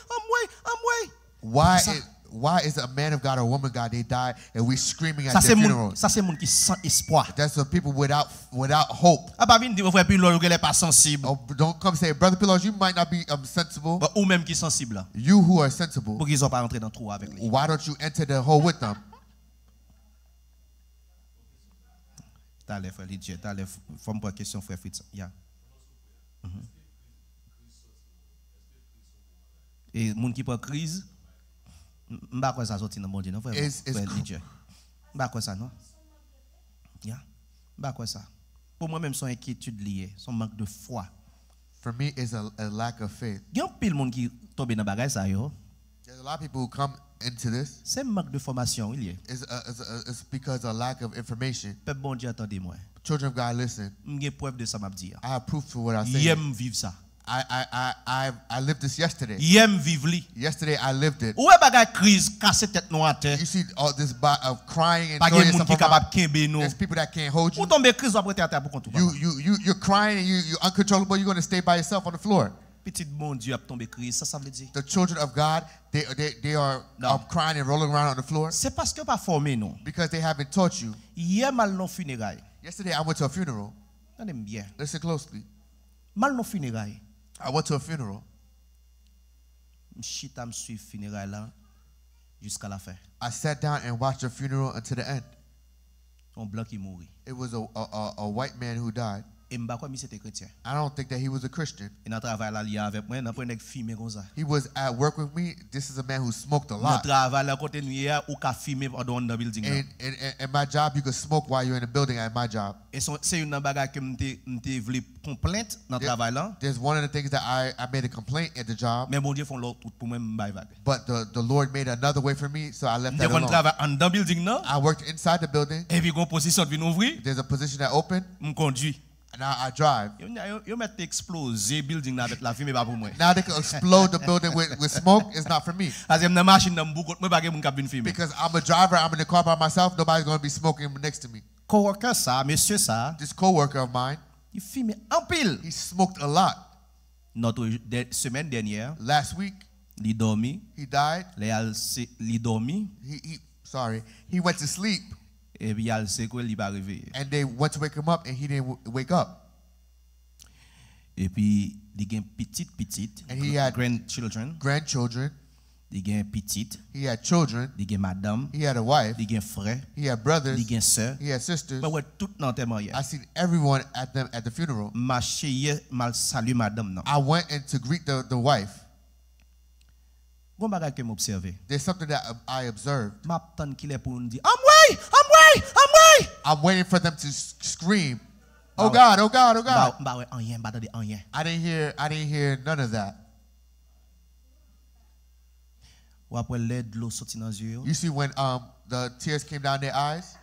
Speaker 2: Why is a man of God or a woman of God, they die and we screaming at their funerals?
Speaker 1: Ça c'est monde qui sans espoir.
Speaker 2: That's the people without hope.
Speaker 1: Ah pas venir dire frère Pilor vous pas sensible.
Speaker 2: Oh, don't come say, Brother Pillar, you might not be sensible.
Speaker 1: Ou même qui sensible.
Speaker 2: You who are sensible.
Speaker 1: Pour qu'ils ont pas rentré dans trou avec lui.
Speaker 2: Why don't you enter the hole with them?
Speaker 1: T'as l'air frère Lydia, t'as l'air forme pour question frère Fritz. Yeah. Et monde qui prend crise m'ba quoi ça sorti dans mon Dieu non frère Lydia. M'ba quoi ça non? Yeah. M'ba quoi ça. Pour moi même son inquiétude liée, son manque de foi.
Speaker 2: For me it's a lack of faith.
Speaker 1: Il y a pile monde qui tombe dans bagage ça yo.
Speaker 2: There's a lot of people who come into this.
Speaker 1: C'est manque de formation il y a.
Speaker 2: It's because of lack of information.
Speaker 1: Peuple bon Dieu attendez-moi.
Speaker 2: Children of God, listen.
Speaker 1: M'gè preuve de ça m'a dire.
Speaker 2: I have proof for what I say.
Speaker 1: J'aime vivre ça.
Speaker 2: I lived this yesterday.
Speaker 1: J'aime vivre li.
Speaker 2: Yesterday I lived it.
Speaker 1: Ou est bagay crise casse tête nou à terre.
Speaker 2: You see all this of crying and
Speaker 1: Pas
Speaker 2: throwing
Speaker 1: gen moun
Speaker 2: yourself
Speaker 1: ki
Speaker 2: around.
Speaker 1: capable kembe nou.
Speaker 2: There's people that can't hold you.
Speaker 1: Ou tombe crise ou après terre pour compte.
Speaker 2: You're crying and you're uncontrollable. You're going to stay by yourself on the floor.
Speaker 1: Petit bon Dieu a tombé crise, ça veut dire.
Speaker 2: The children of God, they are crying and rolling around on the floor.
Speaker 1: C'est parce que pas formé non.
Speaker 2: Because they haven't taught you.
Speaker 1: Hier mal non funérailles.
Speaker 2: Yesterday I went to a funeral.
Speaker 1: Attendez bien.
Speaker 2: Listen closely.
Speaker 1: Mal non funérailles.
Speaker 2: I went to a funeral.
Speaker 1: M'chita m'suivre funérailles là jusqu'à la fin.
Speaker 2: I sat down and watched the funeral until the end.
Speaker 1: Un blanc qui mourit.
Speaker 2: It was a white man who died.
Speaker 1: Et m'ba quoi mi c'était chrétien.
Speaker 2: I don't think that he was a Christian.
Speaker 1: Et dans travail là li avec moi, n'a pas nèg fumer comme ça.
Speaker 2: He was at work with me. This is a man who smoked a
Speaker 1: Dans
Speaker 2: lot.
Speaker 1: travail là côté nous ou ka fumer dans the building là.
Speaker 2: In my job, you could smoke while you're in the building at my job.
Speaker 1: Et c'est une bagage que m'te voulu complainte dans travail là.
Speaker 2: There's one of the things that I made a complaint at the job.
Speaker 1: Mais bon Dieu font l'autre pour moi m'bay vague.
Speaker 2: But the Lord made another way for me, so I left that
Speaker 1: Dès qu'on
Speaker 2: alone.
Speaker 1: travaille en dans building là.
Speaker 2: I worked inside the building.
Speaker 1: Et puis une position vient ouvrir.
Speaker 2: There's a position that opened.
Speaker 1: M'conduit.
Speaker 2: Now I drive.
Speaker 1: Yo met exploser building là avec la fumée pas pour moi.
Speaker 2: Now they can explode the building with smoke. It's not for me.
Speaker 1: Parce que dans machine dans beaucoup moi pas moun ka vinn fumer.
Speaker 2: Because I'm a driver. I'm in the car by myself. Nobody's going to be smoking next to me.
Speaker 1: Coworker ça, monsieur ça.
Speaker 2: This coworker of mine.
Speaker 1: Il fume en pile.
Speaker 2: He smoked a lot.
Speaker 1: Notre semaine dernière.
Speaker 2: Last week.
Speaker 1: Il dormi.
Speaker 2: He died.
Speaker 1: Il dormi.
Speaker 2: He went to sleep.
Speaker 1: Et puis il quoi il pas réveillé.
Speaker 2: And they went to wake him up and he didn't wake up.
Speaker 1: Et puis il y a petite
Speaker 2: and he had
Speaker 1: grandchildren. Il y a petite.
Speaker 2: He had children.
Speaker 1: Il y a madame.
Speaker 2: He had a wife.
Speaker 1: Il y a frère.
Speaker 2: He had brothers.
Speaker 1: Il y a sœur.
Speaker 2: He had sisters.
Speaker 1: Mais ouais tout dans témoin hier.
Speaker 2: I seen everyone at the funeral.
Speaker 1: Marché hier mal saluer madame non.
Speaker 2: I went in to greet the wife.
Speaker 1: Bon bagage que m'observer.
Speaker 2: There's something that I observed.
Speaker 1: M'attend qu'il est pour nous dire I'm way.
Speaker 2: I'm waiting for them to scream, "Oh God, oh God, oh God." I didn't hear none of that. You see when the tears came down their eyes,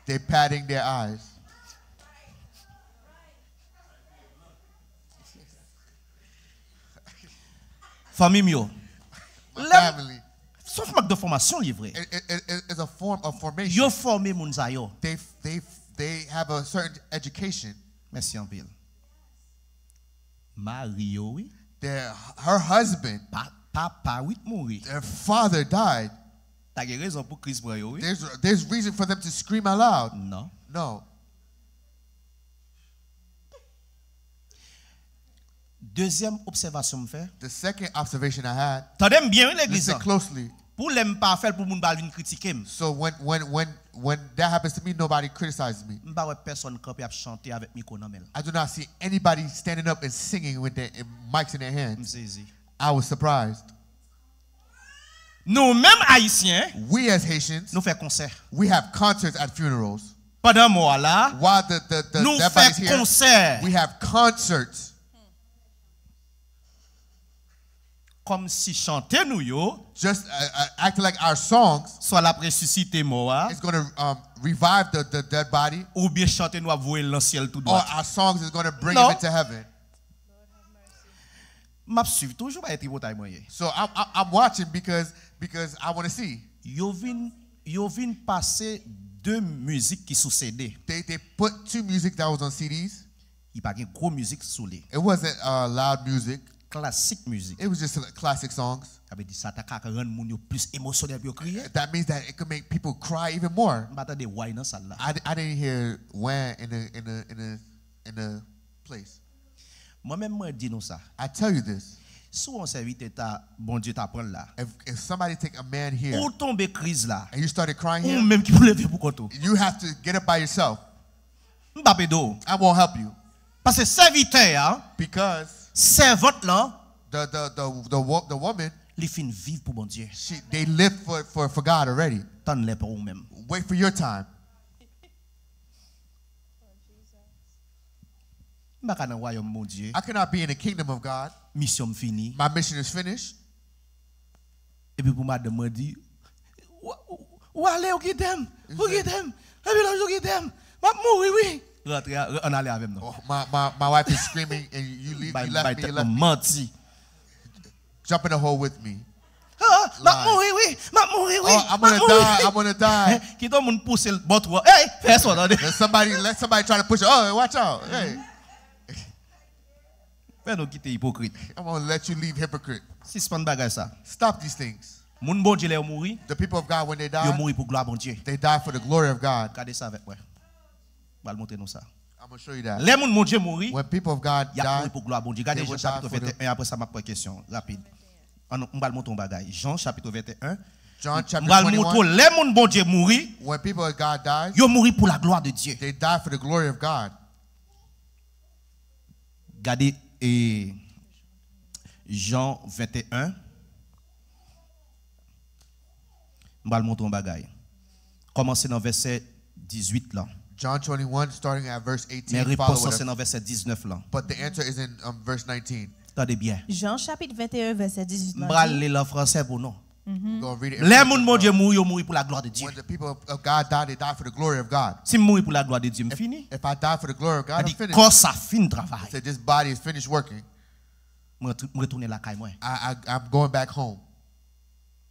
Speaker 2: they patting their eyes.
Speaker 1: Famille mio.
Speaker 2: Family.
Speaker 1: Sauf manque de formation livré.
Speaker 2: It's a form of formation.
Speaker 1: Yo formé moun sa yo.
Speaker 2: They have a certain education.
Speaker 1: Merci en pile. Mario oui.
Speaker 2: Her husband.
Speaker 1: Papa oui mouri.
Speaker 2: Their father died.
Speaker 1: T'as raison pour crise pour yo oui.
Speaker 2: There's reason for them to scream out loud. No.
Speaker 1: Deuxième observation me fait.
Speaker 2: The second observation I had.
Speaker 1: Tendez bien l'église.
Speaker 2: Listen closely.
Speaker 1: Pour l'aime pas faire pour moun ba vinn critiquer.
Speaker 2: So when that happens to me, nobody criticizes me.
Speaker 1: M'pa ouais personne camper a chanter avec micro nan mel.
Speaker 2: I do not see anybody standing up and singing with their mics in their hands. I was surprised.
Speaker 1: Nous même haïtiens,
Speaker 2: we as Haitians,
Speaker 1: nous fait concert.
Speaker 2: We have concerts at funerals.
Speaker 1: Pendant moi là,
Speaker 2: while the
Speaker 1: nous fait concert.
Speaker 2: We have concerts.
Speaker 1: Comme si chanter nous yo,
Speaker 2: just acting like our songs,
Speaker 1: soit la ressusciter mort,
Speaker 2: it's going to revive the dead body,
Speaker 1: ou bien chanter nous avouer dans ciel tout droit.
Speaker 2: Or our songs is going to bring him into heaven.
Speaker 1: M'a suivre toujours pas être bataille moyen.
Speaker 2: So I'm watching because I want to see.
Speaker 1: Yo vinn passer deux musiques qui sous CD.
Speaker 2: They put two music that was on CDs.
Speaker 1: Il pas une gros musique sous les.
Speaker 2: It wasn't loud music.
Speaker 1: classique musique.
Speaker 2: It was just classic songs.
Speaker 1: Ça veut dire ça t'a rendre moun yo plus émotionnel pour crier.
Speaker 2: That means that it could make people cry even more.
Speaker 1: M'attendais why dans salle là.
Speaker 2: I didn't hear when in a place.
Speaker 1: Moi-même moi dis nous ça.
Speaker 2: I tell you this.
Speaker 1: Si on serviteur ta bon Dieu t'apprend là.
Speaker 2: If somebody take a man here
Speaker 1: Ou tomber crise là.
Speaker 2: and you started crying
Speaker 1: Ou
Speaker 2: here,
Speaker 1: même qui pour lever pour konto.
Speaker 2: you have to get up by yourself.
Speaker 1: M'pa do.
Speaker 2: I won't help you.
Speaker 1: Parce que serviteur
Speaker 2: Because
Speaker 1: servante là
Speaker 2: the woman,
Speaker 1: les fin vivre pour bon Dieu.
Speaker 2: they live for God already.
Speaker 1: Tant les pour vous-même.
Speaker 2: Wait for your time.
Speaker 1: M'pa dans royaume mon Dieu.
Speaker 2: I cannot be in the kingdom of God.
Speaker 1: Mission finie.
Speaker 2: My mission is finished.
Speaker 1: Et puis pour madame me dit où aller au guidem? Où guidem? Et puis là je guidem. M'a mourir oui. Rentre on aller avec nous.
Speaker 2: Oh, my wife is screaming and you left me.
Speaker 1: Menti.
Speaker 2: Jump in the hole with me.
Speaker 1: M'a mourir oui. M'a mourir oui.
Speaker 2: Oh, I'm gonna die.
Speaker 1: Qui tout monde pousser le bot. Hey, fais ça là.
Speaker 2: Let somebody try to push it. Oh, watch out. Hey.
Speaker 1: Fais nous quitter hypocrite.
Speaker 2: I'm gonna let you leave hypocrite.
Speaker 1: Suspend bagay ça.
Speaker 2: Stop these things.
Speaker 1: Moun bon Dieu les mourir.
Speaker 2: The people of God, when they
Speaker 1: Yo
Speaker 2: die,
Speaker 1: mourir pour gloire bon Dieu.
Speaker 2: they die for the glory of God.
Speaker 1: Regardez ça avec moi. Je vais montrer nous ça.
Speaker 2: I'm gonna show you that.
Speaker 1: Les moun bon Dieu mourir.
Speaker 2: When people of God
Speaker 1: Y a
Speaker 2: die,
Speaker 1: mourir pour gloire bon Dieu. Regardez
Speaker 2: they
Speaker 1: Jean
Speaker 2: will
Speaker 1: chapitre
Speaker 2: die for
Speaker 1: 21 après ça m'a pose question rapide. On va montrer un bagay. Jean chapitre 21.
Speaker 2: John chapter
Speaker 1: On va montrer
Speaker 2: 21,
Speaker 1: les moun bon Dieu mourir.
Speaker 2: when people of God die,
Speaker 1: Yo mourir pour la gloire de Dieu.
Speaker 2: they die for the glory of God.
Speaker 1: Regardez Jean 21. On va montrer un bagay. Commencez dans verset 18 là.
Speaker 2: John 21, starting at verse
Speaker 1: Mais
Speaker 2: 18,
Speaker 1: réponse
Speaker 2: follow with
Speaker 1: c'est
Speaker 2: us.
Speaker 1: dans verset 19 là.
Speaker 2: But the answer is in verse 19.
Speaker 1: Attendez bien.
Speaker 3: Jean chapitre 21 verset 18.
Speaker 1: On va lire en français pour nous.
Speaker 2: We're gonna read it in
Speaker 1: Les
Speaker 2: French
Speaker 1: moun
Speaker 2: as
Speaker 1: bon
Speaker 2: well.
Speaker 1: Dieu mourir, yo mourir pour la gloire de Dieu.
Speaker 2: When the people of God die, they die for the glory of God.
Speaker 1: Si mourir pour la gloire de Dieu, me fini.
Speaker 2: If I die for the glory of God, I'm
Speaker 1: Dit
Speaker 2: finished.
Speaker 1: quand ça fin travail.
Speaker 2: I said, this body is finished working.
Speaker 1: Moi retourner la caille moi.
Speaker 2: I'm going back home.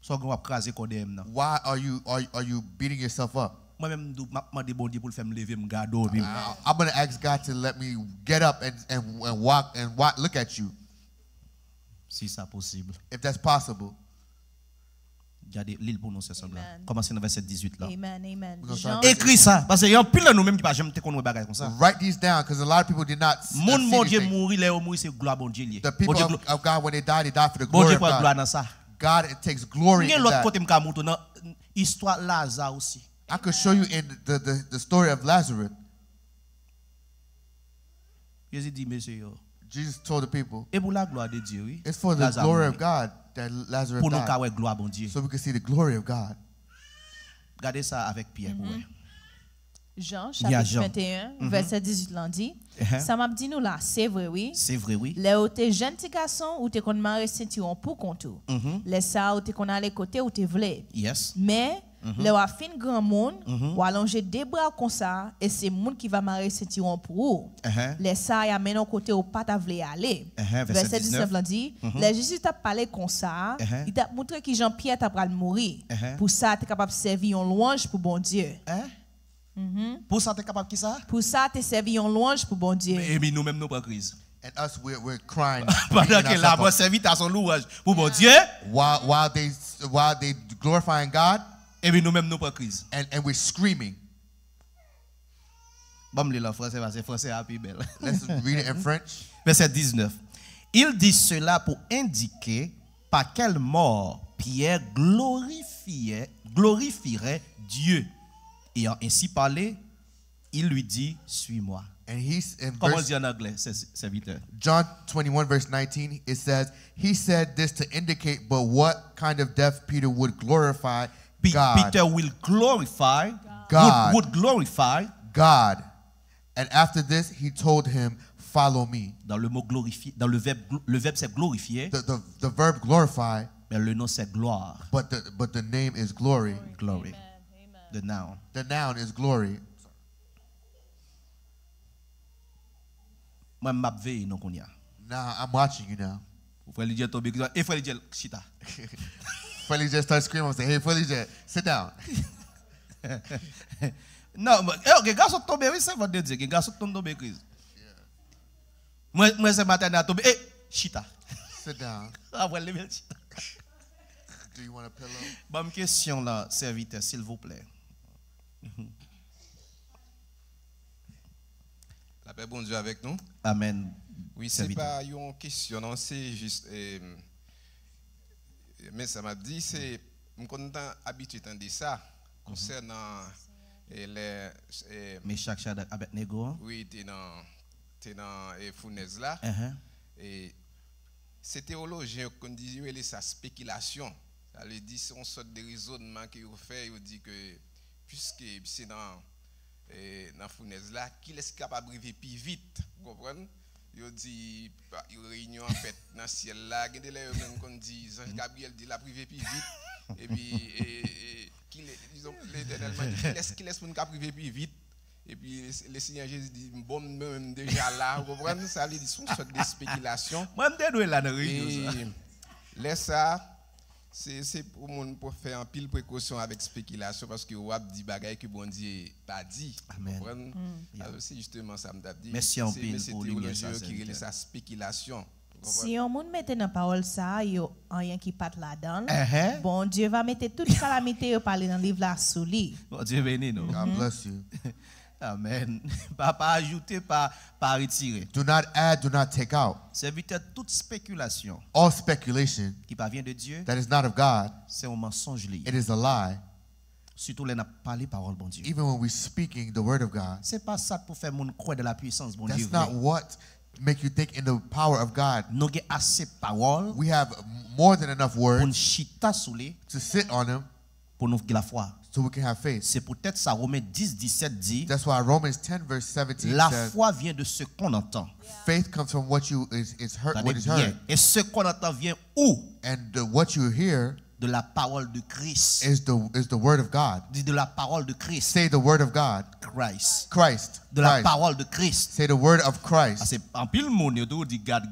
Speaker 1: So on va craser codem nan.
Speaker 2: Why are you beating yourself up?
Speaker 1: Moi même m'a demandé bon Dieu pour le faire me lever me garder puis.
Speaker 2: I'm going to ask God to let me get up and walk and look at you,
Speaker 1: Si ça possible.
Speaker 2: if that's possible.
Speaker 1: Regardez l'île pour nous c'est ça là.
Speaker 3: Amen.
Speaker 1: Commencez dans verset 18 là.
Speaker 3: Amen, amen.
Speaker 2: gonna
Speaker 3: Jean,
Speaker 2: start
Speaker 1: Écris ça parce qu'il y a pile de nous même qui pas jamais te connaître bagay comme ça.
Speaker 2: Write these down because a lot of people did not see
Speaker 1: Moun bon
Speaker 2: these
Speaker 1: Dieu
Speaker 2: things.
Speaker 1: mourir les mourir c'est gloire bon Dieu lié.
Speaker 2: The people
Speaker 1: Bon Dieu
Speaker 2: of God, when they die for the
Speaker 1: bon
Speaker 2: glory
Speaker 1: Dieu
Speaker 2: of
Speaker 1: pour gloire
Speaker 2: God.
Speaker 1: dans ça.
Speaker 2: God, it takes glory
Speaker 1: Gen
Speaker 2: in
Speaker 1: l'autre
Speaker 2: that.
Speaker 1: côté m'ka mouton dans histoire Lazare aussi.
Speaker 2: I could show you in the story of Lazarus.
Speaker 1: Jésus dit monsieur yo.
Speaker 2: Jesus told the people,
Speaker 1: Et pour la gloire de Dieu oui.
Speaker 2: it's for the
Speaker 1: Lazare
Speaker 2: glory
Speaker 1: mourit.
Speaker 2: of God that Lazarus
Speaker 1: Pour nous
Speaker 2: died,
Speaker 1: ka ouais gloire bon Dieu.
Speaker 2: so we could see the glory of God.
Speaker 1: Regardez ça avec Pierre pour ouais.
Speaker 3: Jean
Speaker 1: Il y a
Speaker 3: chapitre
Speaker 1: Jean.
Speaker 3: 21 verset 18 là dit. Ça m'a dit nous là, c'est vrai oui.
Speaker 1: C'est vrai oui.
Speaker 3: Les ou t'es jeune petit garçon ou t'es qu'on marre ceinturon pour contour. Les ça ou t'es qu'on aller côté ou t'es vle.
Speaker 1: Yes.
Speaker 3: Mais les ou a fin grand monde ou allonger des bras comme ça et c'est monde qui va marrer ceinturon pour ou. Les ça y a maintenant côté ou pas ta vle aller. Verset 19 là dit, les Jésus t'a parlé comme ça, il t'a montré que Jean-Pierre t'a pral mourir. Pour ça tu es capable de servir une louange pour bon Dieu.
Speaker 1: Pour ça tu es capable qui ça?
Speaker 3: Pour ça tu servir une louange pour bon Dieu.
Speaker 1: Et nous même nous pas crise.
Speaker 2: And us, we're crying.
Speaker 1: Pendant
Speaker 2: beating
Speaker 1: que la
Speaker 2: ourselves
Speaker 1: voix
Speaker 2: up.
Speaker 1: servit à son louange pour bon Dieu,
Speaker 2: while they glorifying God,
Speaker 1: et puis nous même nous pas crise.
Speaker 2: and we're screaming.
Speaker 1: Bon me lire en français parce que français est plus belle.
Speaker 2: Let's read it in French.
Speaker 1: Verset 19. Il dit cela pour indiquer par quelle mort Pierre glorifierait Dieu. Ayant ainsi parlé, il lui dit, suis-moi.
Speaker 2: And he's in
Speaker 1: Comment on
Speaker 2: verse,
Speaker 1: dit en anglais, serviteur?
Speaker 2: John 21 verse 19, it says, he said this to indicate, but what kind of death Peter would glorify God.
Speaker 1: Peter will glorify,
Speaker 2: God.
Speaker 1: would glorify.
Speaker 2: God. And after this, he told him, follow me.
Speaker 1: Dans le mot glorifier, dans le verbe c'est glorifier,
Speaker 2: The verb glorify,
Speaker 1: mais le nom c'est gloire.
Speaker 2: but the name is glory.
Speaker 1: Glory. The noun.
Speaker 2: The noun is glory.
Speaker 1: Moi m'a veillé non qu'on y a.
Speaker 2: Now I'm watching you now.
Speaker 1: Frère Lydia tombe et frère Lydia chita.
Speaker 2: Felix just starts screaming and say, hey, Felix, sit down.
Speaker 1: Non, mais garçon tombe oui, c'est votre Dieu, garçon tombe crise. Moi ce matin a tombé chita.
Speaker 2: Sit down. Do you want a pillow?
Speaker 1: Bonne question là, serviteur, s'il vous plaît.
Speaker 5: La paix, bon Dieu avec nous.
Speaker 1: Amen.
Speaker 5: Oui, c'est pas une question, non, c'est juste. Mais ça m'a dit, c'est. Je suis content habitué à dire ça concernant les.
Speaker 1: Mais chaque chose avec Nego.
Speaker 5: Oui, t'es dans fournaise là. Et c'est théologien qu'on dit, c'est sa spéculation. Ça veut dire, c'est une sorte de raisonnement qu'il fait. Il dit que, puisque c'est dans la fournaise là, qu'il est capable de vivre plus vite. Vous comprenez? Il dit, il réunion en fait dans le ciel là. Il y a des gens qui disent, Gabriel dit, la privé plus vite. Et puis, l'éternellement dit, qu'il laisse pour nous priver plus vite. Et puis, le Seigneur Jésus dit, bon, même déjà là. Vous comprenez? Ça veut dire, c'est une sorte de spéculation.
Speaker 1: Moi, je suis là dans la réunion.
Speaker 5: Laisse ça. C'est pour faire un pile précaution avec spéculation parce que vous avez dit bagaille que bon Dieu pas dit.
Speaker 1: Amen.
Speaker 5: C'est justement ça me dit.
Speaker 1: Merci en pile
Speaker 5: pour théologien qui relève sa spéculation.
Speaker 3: Si on mette dans la parole ça, il y a rien qui part là-dedans. Bon Dieu va mettre toute calamité et parler dans le livre là sous lui.
Speaker 1: Bon Dieu béni nous.
Speaker 2: God bless you.
Speaker 1: Amen. Pas ajouter, pas retirer.
Speaker 2: Do not add, do not take out.
Speaker 1: Serviteur, toute spéculation
Speaker 2: All speculation
Speaker 1: qui parvient de Dieu,
Speaker 2: that is not of God,
Speaker 1: c'est un mensonge lié.
Speaker 2: it is a lie.
Speaker 1: Surtout les n'a parlé parole bon Dieu.
Speaker 2: Even when we're speaking the word of God,
Speaker 1: C'est pas ça pour faire mon croire de la puissance bon Dieu.
Speaker 2: that's not what make you think in the power of God.
Speaker 1: Nous avons assez de paroles
Speaker 2: We have more than enough
Speaker 1: pour
Speaker 2: words
Speaker 1: nous chita sous les
Speaker 2: to sit on them
Speaker 1: pour nous la foi.
Speaker 2: so we can have faith.
Speaker 1: C'est peut-être ça Romains 10:17 dit
Speaker 2: That's why Romans 10 verse 17
Speaker 1: la
Speaker 2: says,
Speaker 1: foi vient de ce qu'on entend.
Speaker 2: faith comes from what you is heard, what is
Speaker 1: Attendez bien.
Speaker 2: heard,
Speaker 1: Et ce qu'on entend vient où?
Speaker 2: and what you hear
Speaker 1: De la parole de Christ.
Speaker 2: is the word of God.
Speaker 1: Dit de la parole de Christ.
Speaker 2: Say the word of God.
Speaker 1: Christ.
Speaker 2: Christ.
Speaker 1: De la
Speaker 2: Christ.
Speaker 1: parole de Christ.
Speaker 2: Say the word of Christ.
Speaker 1: C'est en pile monde yo dit God.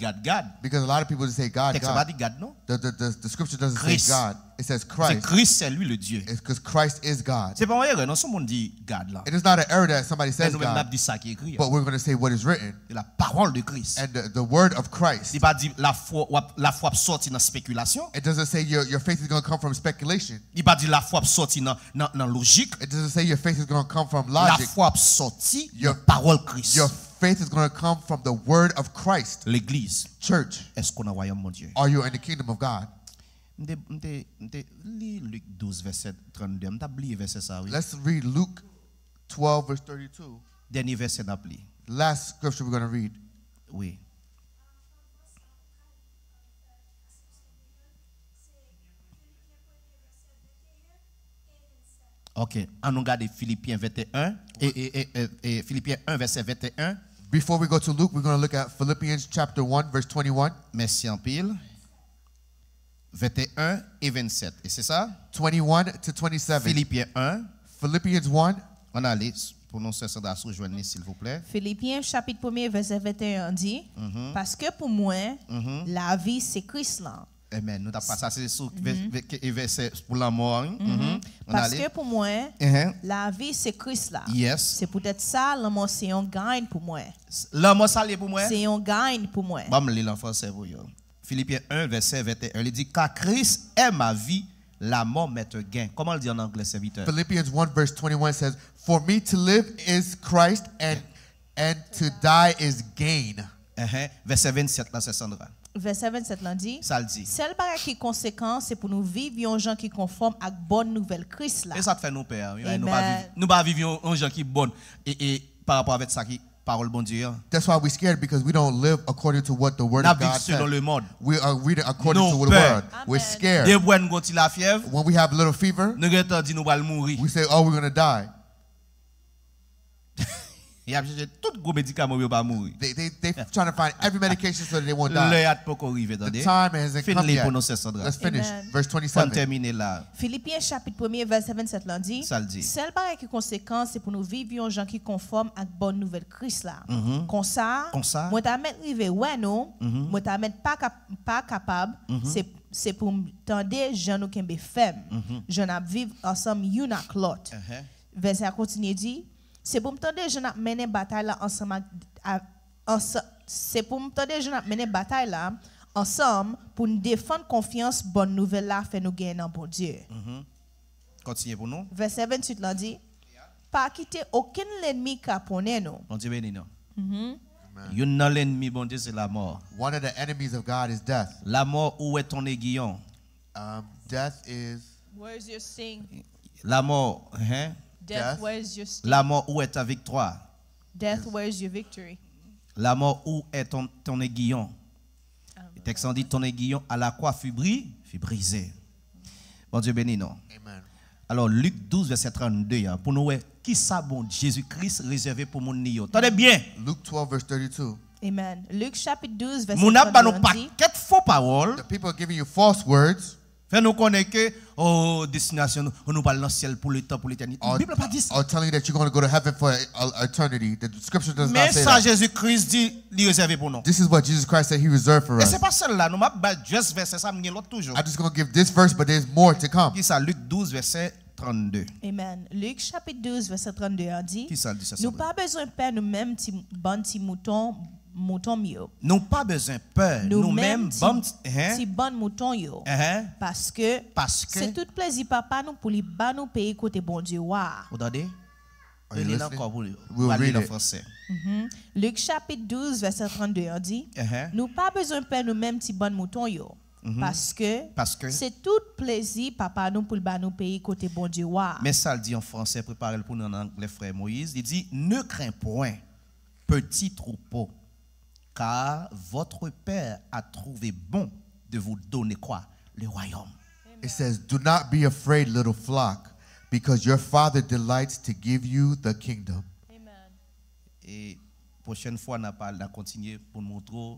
Speaker 2: Because a lot of people just say God,
Speaker 1: Texte pas
Speaker 2: God.
Speaker 1: dit God non?
Speaker 2: The scripture doesn't
Speaker 1: Christ.
Speaker 2: say God. It says
Speaker 1: C'est
Speaker 2: Christ.
Speaker 1: Christ c'est lui le Dieu.
Speaker 2: It's because Christ is God.
Speaker 1: C'est pas un erreur non, tout le monde dit God là.
Speaker 2: It is not an error that somebody
Speaker 1: Mais
Speaker 2: says
Speaker 1: nous même
Speaker 2: God,
Speaker 1: dit ça qui est écrit.
Speaker 2: but we're going to say what is written.
Speaker 1: De la parole de Christ.
Speaker 2: And the word of Christ.
Speaker 1: C'est pas dit la foi sorti dans spéculation.
Speaker 2: It doesn't say your faith is going to come from speculation.
Speaker 1: Il pas dit la foi sorti dans logique.
Speaker 2: It doesn't say your faith is going to come from
Speaker 1: La
Speaker 2: logic.
Speaker 1: foi sorti de
Speaker 2: Your-
Speaker 1: parole Christ.
Speaker 2: Your faith is going to come from the word of Christ.
Speaker 1: L'église,
Speaker 2: Church,
Speaker 1: est-ce qu'on a royaume mon Dieu?
Speaker 2: are you in the kingdom of God?
Speaker 1: Lis Luc 12 verset 32. M'ta oublié verset ça oui.
Speaker 2: Let's read Luke 12 verse 32.
Speaker 1: Dernier verset d'appli.
Speaker 2: Last scripture we're going to read.
Speaker 1: Oui. OK, on nous regarde Philippiens 21 et Philippiens 1 verset 21.
Speaker 2: Before we go to Luke, we're going to look at Philippians chapter 1 verse 21.
Speaker 1: Merci en pile. 21 et 27. Et c'est ça?
Speaker 2: 21 to 27.
Speaker 1: Philippiens 1.
Speaker 2: Philippians 1.
Speaker 1: On a allé pour nous sœurs Sandra rejoindre s'il vous plaît.
Speaker 3: Philippiens chapitre 1 verset 21 dit parce que pour moi la vie c'est Christ là.
Speaker 1: Amen. Nous t'avons passé ça sur verset pour la mort.
Speaker 3: Parce que pour moi la vie c'est Christ là.
Speaker 1: Yes.
Speaker 3: C'est peut-être ça la mort c'est un gain pour moi.
Speaker 1: La mort ça pour moi.
Speaker 3: C'est un gain pour moi.
Speaker 1: Bon me lire en français pour yo. Philippiens 1 verset 21. Il dit car Christ est ma vie, la mort m'est un gain. Comment le dit en anglais serviteur?
Speaker 2: Philippians 1 verse 21 says, "For me to live is Christ and to die is gain."
Speaker 1: Verset 27 là c'est Sandra.
Speaker 3: Verset 27 là dit
Speaker 1: Ça le dit.
Speaker 3: Celle bagage qui conséquent c'est pour nous vivre un gens qui conforme à bonne nouvelle Christ là.
Speaker 1: Et ça te fait nous père.
Speaker 3: Amen.
Speaker 1: Nous pas vivre un gens qui bon et par rapport avec ça qui parole bon Dieu.
Speaker 2: That's why we're scared, because we don't live according to what the word
Speaker 1: N'a
Speaker 2: of God
Speaker 1: vivre selon
Speaker 2: says.
Speaker 1: le monde.
Speaker 2: We are reading according
Speaker 1: No
Speaker 2: to the
Speaker 1: peur.
Speaker 2: word. We're
Speaker 3: Amen.
Speaker 2: scared.
Speaker 1: Dès que nous la fièvre,
Speaker 2: When we have a little fever,
Speaker 1: nous avons dit nous allons mourir.
Speaker 2: we say, "Oh, we're going to die."
Speaker 1: Il y a tout gros médicament pour pas mourir.
Speaker 2: They trying to find every medication so that they won't die.
Speaker 1: L'heure pas arriver
Speaker 2: The
Speaker 1: attendez.
Speaker 2: time hasn't come
Speaker 1: Finis pour
Speaker 2: yet.
Speaker 1: nous c'est Sandra.
Speaker 2: Let's finish.
Speaker 3: Amen.
Speaker 2: Verse
Speaker 1: On
Speaker 2: 27.
Speaker 1: termine là.
Speaker 3: Philippiens chapitre 1 verset 27 là dit
Speaker 1: Ça le dit.
Speaker 3: Celle bagage qui conséquent c'est pour nous vivre un gens qui conforme à bonne nouvelle Christ là. Comme ça, moi t'a mettre river ouais non, moi t'a mettre pas capable, c'est pour tendre gens nous kembe femme. Je n'a vivre ensemble une avec l'autre. Verset continue dit c'est pour me tendre gens n'a mener bataille là ensemble c'est pour me tendre gens n'a mener bataille là ensemble pour nous défendre confiance bonne nouvelle là fait nous gagner dans bon Dieu.
Speaker 1: Continuez pour nous.
Speaker 3: Verset 28 là dit pas quitter aucun ennemi qui apprenait nous.
Speaker 1: Bon Dieu béni nous. Une dans l'ennemi bon Dieu c'est la mort.
Speaker 2: One of the enemies of God is death.
Speaker 1: La mort où est ton aiguillon?
Speaker 2: Death is.
Speaker 3: Where's your sting?
Speaker 1: La mort, hein?
Speaker 3: Death, where's your sting?
Speaker 1: La mort où est ta victoire?
Speaker 3: Death, where's your victory?
Speaker 1: La mort où est ton aiguillon? Le texte dit ton aiguillon à la croix fut brisé. Bon Dieu béni non.
Speaker 2: Amen.
Speaker 1: Alors Luc 12 verset 32 pour nous qui ça bon Jésus-Christ réservé pour mon nio. Tenez bien.
Speaker 2: Luke 12 verse 32.
Speaker 3: Amen. Luc chapitre 12 verset 32.
Speaker 1: Mon a nous paquet faux paroles.
Speaker 2: The people are giving you false words.
Speaker 1: Fait nous connaître que destination nous parle dans le ciel pour le temps pour l'éternité. La Bible pas dit ça.
Speaker 2: Or telling you that you're going to go to heaven for eternity. The scripture does not
Speaker 1: Mais
Speaker 2: say
Speaker 1: ça
Speaker 2: that.
Speaker 1: Jésus-Christ dit il réservé pour nous.
Speaker 2: This is what Jesus Christ said he reserved for
Speaker 1: Et
Speaker 2: us.
Speaker 1: c'est pas celle-là, nous m'a juste verset ça m'y l'autre toujours.
Speaker 2: I'm just going to give this verse, but there's more to come.
Speaker 1: Qui ça Luc 12 verset 32.
Speaker 3: Amen. Luc chapitre 12 verset 32 a dit
Speaker 1: Qui ça dit ça?
Speaker 3: nous pas besoin de perdre nous-mêmes petit mouton mieux.
Speaker 1: Nous pas besoin peur, nous-mêmes bon
Speaker 3: si bon mouton yo. Parce que c'est tout plaisir papa nous pour lui ba nous payer côté bon Dieu wa.
Speaker 1: Vous entendez?
Speaker 2: Are you listening?
Speaker 1: We'll
Speaker 2: read
Speaker 1: en
Speaker 2: it.
Speaker 1: français.
Speaker 3: Luc chapitre 12 verset 32 a dit nous pas besoin de perdre nous-mêmes petit bon mouton yo. Parce que c'est tout plaisir papa nous pour ba nous payer côté bon Dieu wa.
Speaker 1: Mais ça le dit en français, préparez-le pour nous en anglais frère Moïse, il dit ne crains point petit troupeau car votre Père a trouvé bon de vous donner quoi? Le royaume.
Speaker 2: It says, do not be afraid, little flock, because your Father delights to give you the kingdom.
Speaker 3: Amen.
Speaker 1: Et prochaine fois, on va continuer pour montrer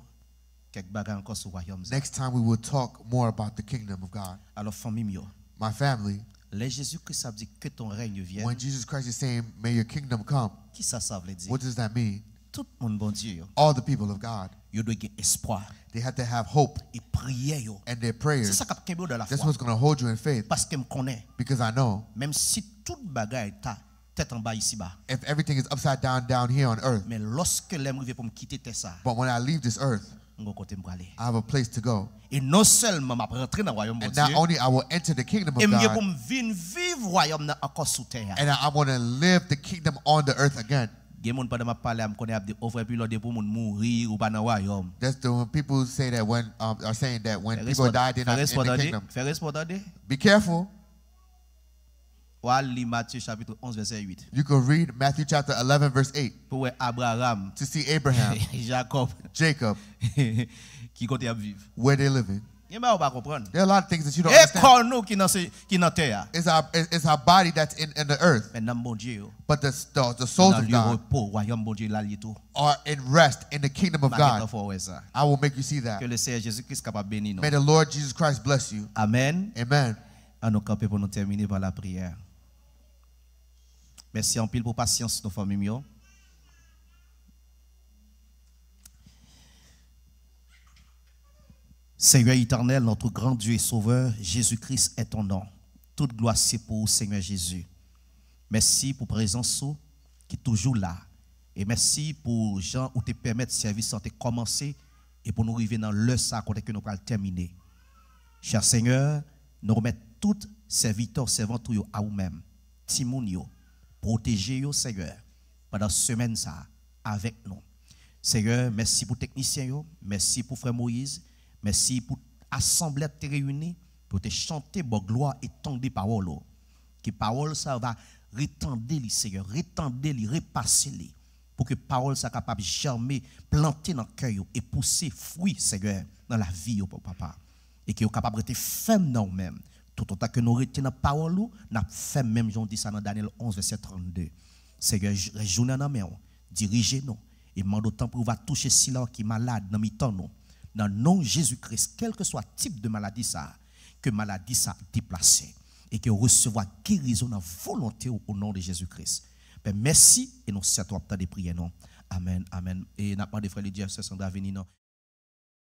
Speaker 1: quelques bagages encore sur le royaume.
Speaker 2: Next time we will talk more about the kingdom of God.
Speaker 1: Alors, famille,
Speaker 2: My family,
Speaker 1: les Jésus-Christ a dit que ton règne vienne.
Speaker 2: when Jesus Christ is saying, may your kingdom come,
Speaker 1: Qui ça veut dire?
Speaker 2: what does that mean?
Speaker 1: Tout le monde, bon Dieu,
Speaker 2: All the people of God,
Speaker 1: il doit avoir espoir.
Speaker 2: they have to have hope
Speaker 1: Et prier.
Speaker 2: and their
Speaker 1: C'est
Speaker 2: prayers.
Speaker 1: ça qui est de la
Speaker 2: That's
Speaker 1: foi.
Speaker 2: what's going to hold you in faith,
Speaker 1: Parce que je connais,
Speaker 2: because I know
Speaker 1: même si toute bagaille est tête en bas ici-bas,
Speaker 2: if everything is upside down here on earth,
Speaker 1: mais lorsque l'aime arrive pour me quitter ça,
Speaker 2: but when I leave this earth,
Speaker 1: je vais côté me aller.
Speaker 2: I have a place to go.
Speaker 1: Et non seulement je rentrer dans le royaume de
Speaker 2: And
Speaker 1: Dieu,
Speaker 2: not only I will enter the kingdom of
Speaker 1: et je
Speaker 2: God,
Speaker 1: pour vivre le royaume encore sous terre.
Speaker 2: and I want to live the kingdom on the earth again.
Speaker 1: Gen moun pendant m'a parler am connait ap offre puis l'autre pour moun mourir ou pas dans royaume.
Speaker 2: That's the when people say that when are saying that when people die they're not in the kingdom.
Speaker 1: Fais responsable.
Speaker 2: Be careful.
Speaker 1: Ou li Matthieu chapitre 11 verset 8.
Speaker 2: You can read Matthew chapter 11 verse 8
Speaker 1: Pour Abraham,
Speaker 2: to see Abraham,
Speaker 1: Jacob
Speaker 2: Jacob,
Speaker 1: qui côté à vivre.
Speaker 2: where they're living.
Speaker 1: Y'a pas comprendre.
Speaker 2: There are a lot of things that you don't
Speaker 1: Et
Speaker 2: understand.
Speaker 1: corps nous qui dans terre.
Speaker 2: It's our body that's in the earth,
Speaker 1: Mais dans bon Dieu,
Speaker 2: but the souls
Speaker 1: dans
Speaker 2: of
Speaker 1: le
Speaker 2: God
Speaker 1: repos, royaume bon Dieu là li tout.
Speaker 2: are in rest in the kingdom of God.
Speaker 1: Ça.
Speaker 2: I will make you see that.
Speaker 1: Que le Seigneur Jésus-Christ capable bénir nous.
Speaker 2: May the Lord Jesus Christ bless you.
Speaker 1: Amen.
Speaker 2: Amen.
Speaker 1: À nous camper pour nous terminer par la prière. Merci en pile pour patience nos familles. Seigneur éternel, notre grand Dieu et Sauveur, Jésus-Christ est ton nom. Toute gloire c'est pour Seigneur Jésus. Merci pour présence qui est toujours là. Et merci pour Jean où te permettre de service santé commencer et pour nous arriver dans l'heure ça que nous allons terminer. Cher Seigneur, nous remettons tous serviteurs, servantes à vous-même. Timoun yo, protégez yo Seigneur pendant semaine ça avec nous. Seigneur, merci pour technicien yo, merci pour frère Moïse. Merci pour l'assemblée te réunie pour te chanter bonne gloire et tendre des paroles. Que parole ça va retendre les Seigneur, retendre les, repasser les pour que parole ça capable germer, planter dans le cœur et pousser fruit Seigneur dans la vie papa. Et que capable de ferme dans nous-mêmes. Tout autant que nous retenons la parole nous fait même Jean dit ça dans Daniel 11 verset 32. Seigneur, rejoignez dans main, dirigez-nous et demande autant pour va toucher silence qui malade dans mi-temps nous. Dans le nom de Jésus-Christ, quel que soit le type de maladie ça, que maladie ça déplacée et que recevoir guérison dans volonté au nom de Jésus-Christ. Ben merci et nous sommes à toi de prier non. Amen, amen. Et n'a pas de frère Lydia, c'est Sandra venir non.